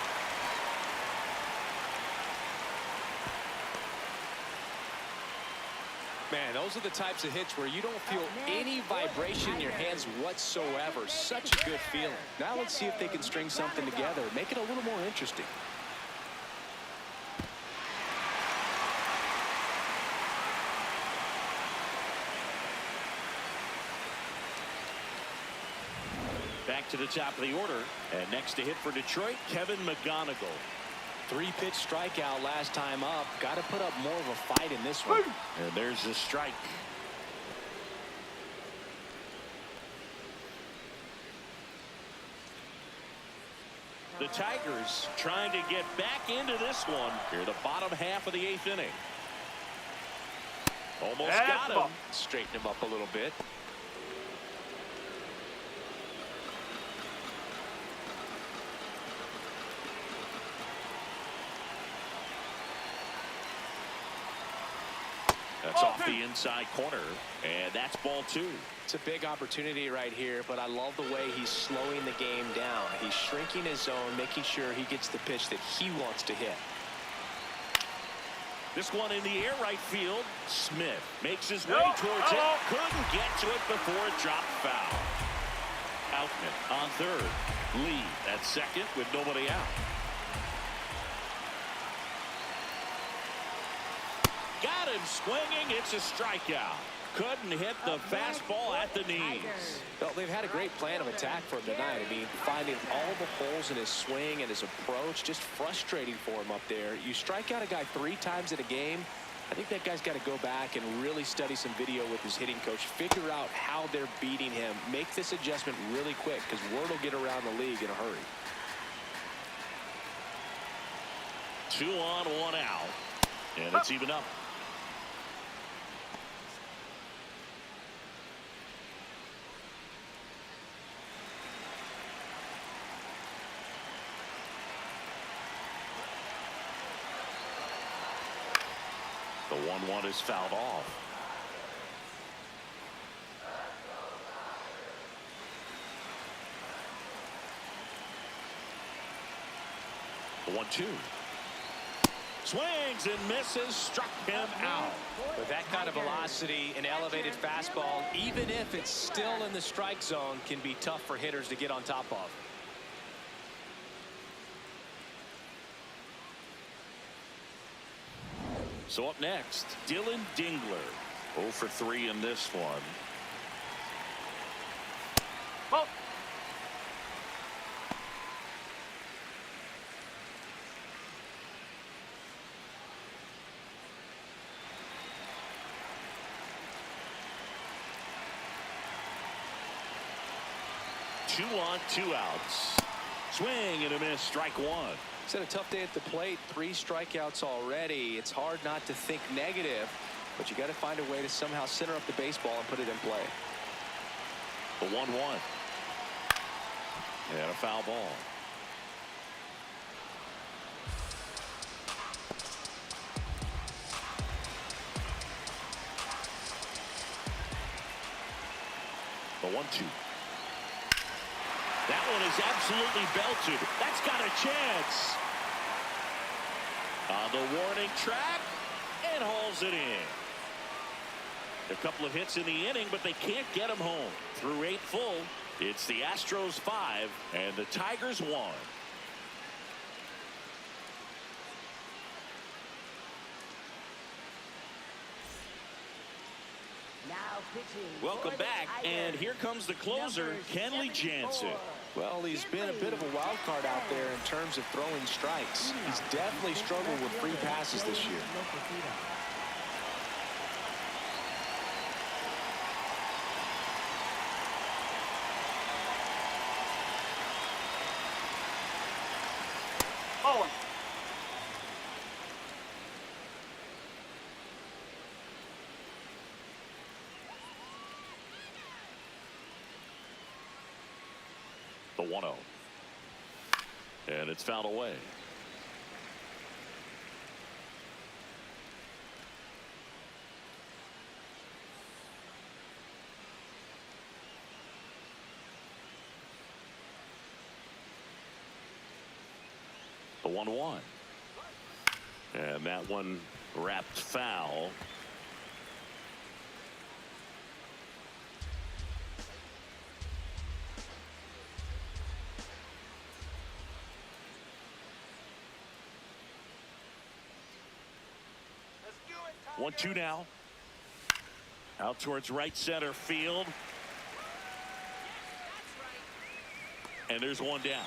Man, those are the types of hits where you don't feel any vibration in your hands whatsoever. Such a good feeling. Now let's see if they can string something together, make it a little more interesting. Back to the top of the order. And next to hit for Detroit, Kevin McGonigal. 3-pitch strikeout last time up. Got to put up more of a fight in this one. And there's the strike. The Tigers trying to get back into this one here, the bottom half of the 8th inning. Almost got him. Straighten him up a little bit. That's off the inside corner, and that's ball 2. It's a big opportunity right here, but I love the way he's slowing the game down. He's shrinking his zone, making sure he gets the pitch that he wants to hit. This one in the air right field. Smith makes his way towards it. Couldn't get to it before it dropped foul. Outman on third. Lee at second with nobody out. Got him swinging. It's a strikeout. Couldn't hit the fastball at the knees. Well, they've had a great plan of attack for him tonight. I mean, finding all the holes in his swing and his approach, just frustrating for him up there. You strike out a guy 3 times in a game, I think that guy's got to go back and really study some video with his hitting coach, figure out how they're beating him, make this adjustment really quick, because word will get around the league in a hurry. 2 on, 1 out, and it's even up. The 1-1 is fouled off. The 1-2. Swings and misses, struck him out. With that kind of velocity, an elevated fastball, even if it's still in the strike zone, can be tough for hitters to get on top of. So up next, Dylan Dingler. 0 for 3 in this one. Ball. Two on, 2 outs. Swing and a miss, strike 1. It's had a tough day at the plate, 3 strikeouts already. It's hard not to think negative, but you got to find a way to somehow center up the baseball and put it in play. The 1-1. And a foul ball. The 1-2. That one is absolutely belted. That's got a chance. On the warning track, and hauls it in. A couple of hits in the inning, but they can't get him home. Through 8 full, it's the Astros 5 and the Tigers 1. Welcome back, and here comes the closer, Kenley Jansen. Well, he's been a bit of a wild card out there in terms of throwing strikes. He's definitely struggled with free passes this year. Oh. The 1-0. And it's fouled away. 1-1. And that one wrapped foul. Let's do it, 1-2 now. Out towards right center field. And there's one down.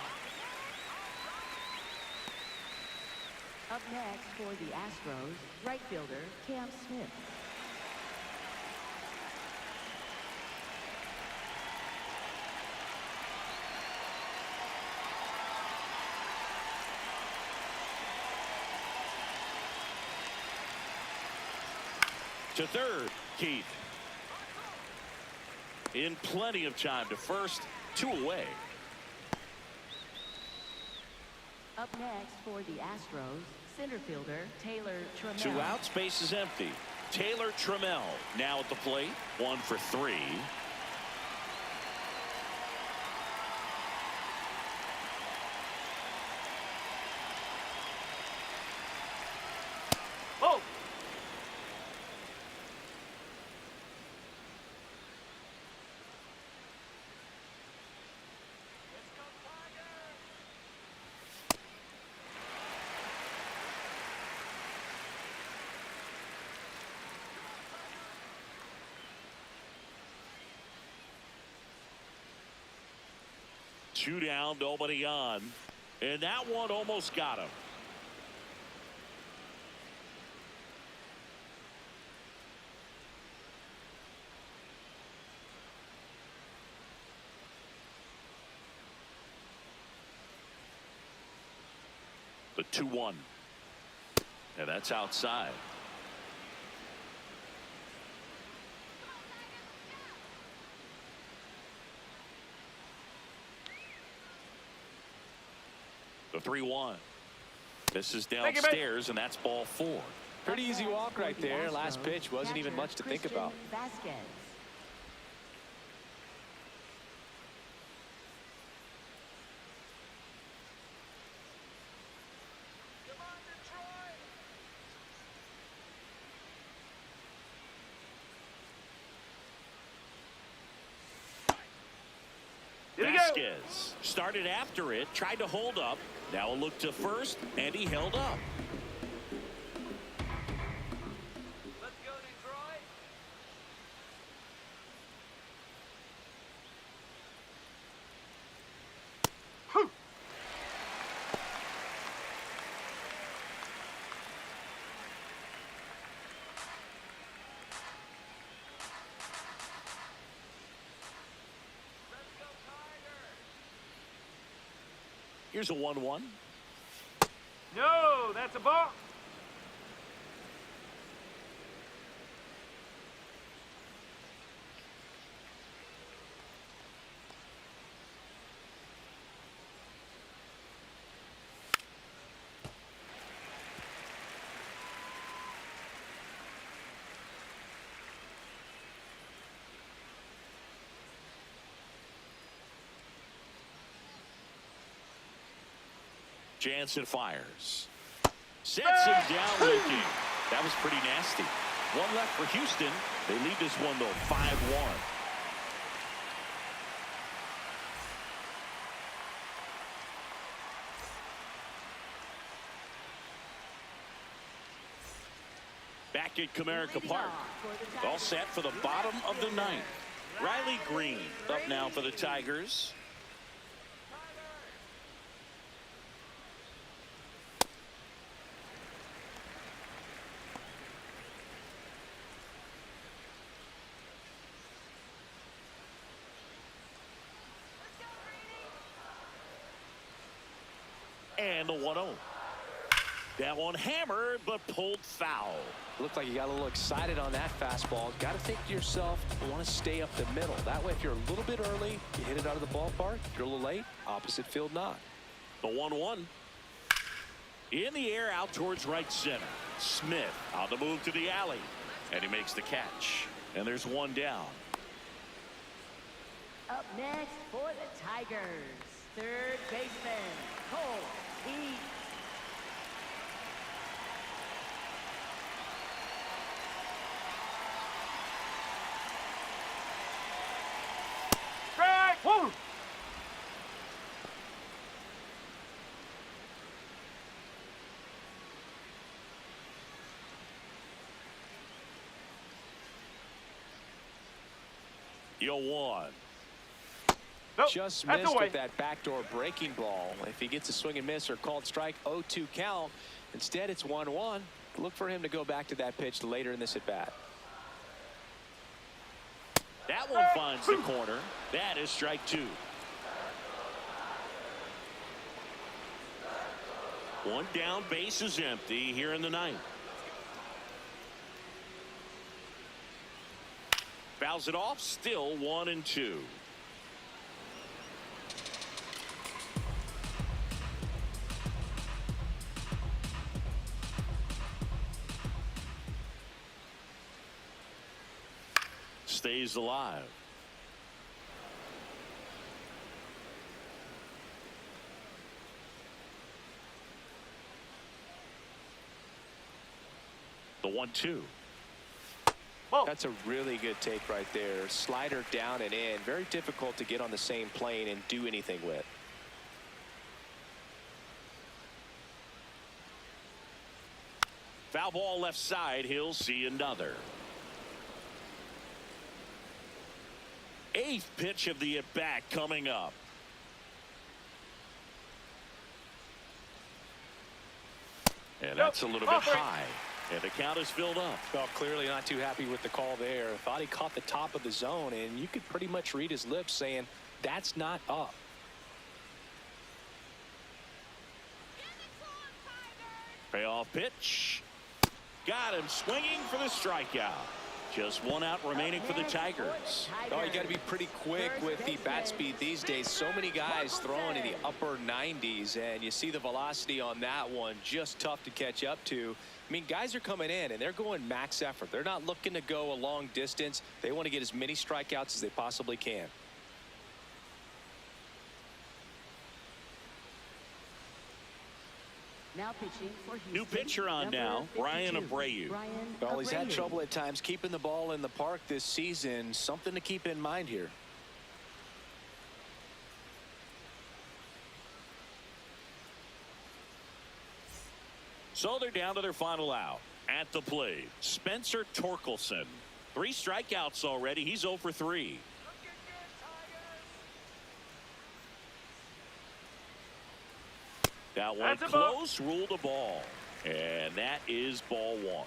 Up next for the Astros, right fielder Cam Smith. To third, Keith. In plenty of time to first, 2 away. Up next for the Astros, center fielder Taylor Trammell. 2 outs, base is empty. Taylor Trammell now at the plate, 1 for 3. Oh! Two down, nobody on. And that one almost got him. The 2-1. And that's outside. The 3-1. This is downstairs, and that's ball 4. Pretty easy walk right there. Last pitch wasn't even much to think about. Vasquez. Vasquez started after it, tried to hold up. Now a look to first, and he held up. Let's go, Detroit. Here's a 1-1. No, that's a ball. Jansen fires. Sets him down looking. That was pretty nasty. One left for Houston. They lead this one, though, 5-1. Back at Comerica Park. All set for the bottom of the ninth. Riley Green up now for the Tigers. And the 1-0. That one hammered, but pulled foul. Looked like you got a little excited on that fastball. Got to think to yourself, you want to stay up the middle. That way, if you're a little bit early, you hit it out of the ballpark. If you're a little late, opposite field not. The 1-1. In the air, out towards right center. Smith on the move to the alley. And he makes the catch. And there's one down. Up next for the Tigers, third baseman Cole Heath. 0-1. Nope, Just that's missed away. with that backdoor breaking ball. If he gets a swing and miss or called strike, 0-2 count. Instead, it's 1-1. Look for him to go back to that pitch later in this at bat. That one finds the corner. That is strike 2. One down, base is empty here in the ninth. Fouls it off, still 1-2. Stays alive. The 1-2. Whoa. That's a really good take right there. Slider down and in. Very difficult to get on the same plane and do anything with. Foul ball left side. He'll see another. 8th pitch of the at bat coming up. And that's a little bit high. And the count is filled up. Well, clearly not too happy with the call there. Thought he caught the top of the zone, and you could pretty much read his lips saying, that's not up. Payoff pitch. Got him swinging for the strikeout. Just one out remaining for the Tigers. Oh, you got to be pretty quick with the bat speed these days. So many guys throwing in the upper 90s, and you see the velocity on that one. Just tough to catch up to. I mean, guys are coming in, and they're going max effort. They're not looking to go a long distance. They want to get as many strikeouts as they possibly can. Now pitching for Houston. New pitcher on now, Brian Abreu. Well, he's had trouble at times keeping the ball in the park this season. Something to keep in mind here. So they're down to their final out. At the plate, Spencer Torkelson. 3 strikeouts already. He's 0 for 3. That one close, ruled a ball. And that is ball 1.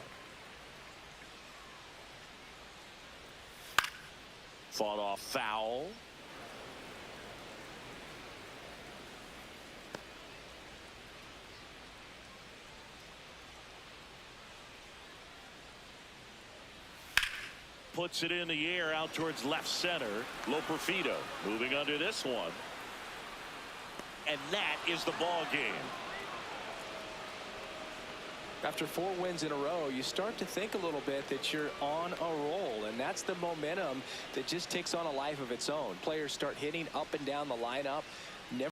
Fought off foul. Puts it in the air out towards left center. Loperfido moving under this one. And that is the ball game. After 4 wins in a row, you start to think a little bit that you're on a roll, and that's the momentum that just takes on a life of its own. Players start hitting up and down the lineup. Never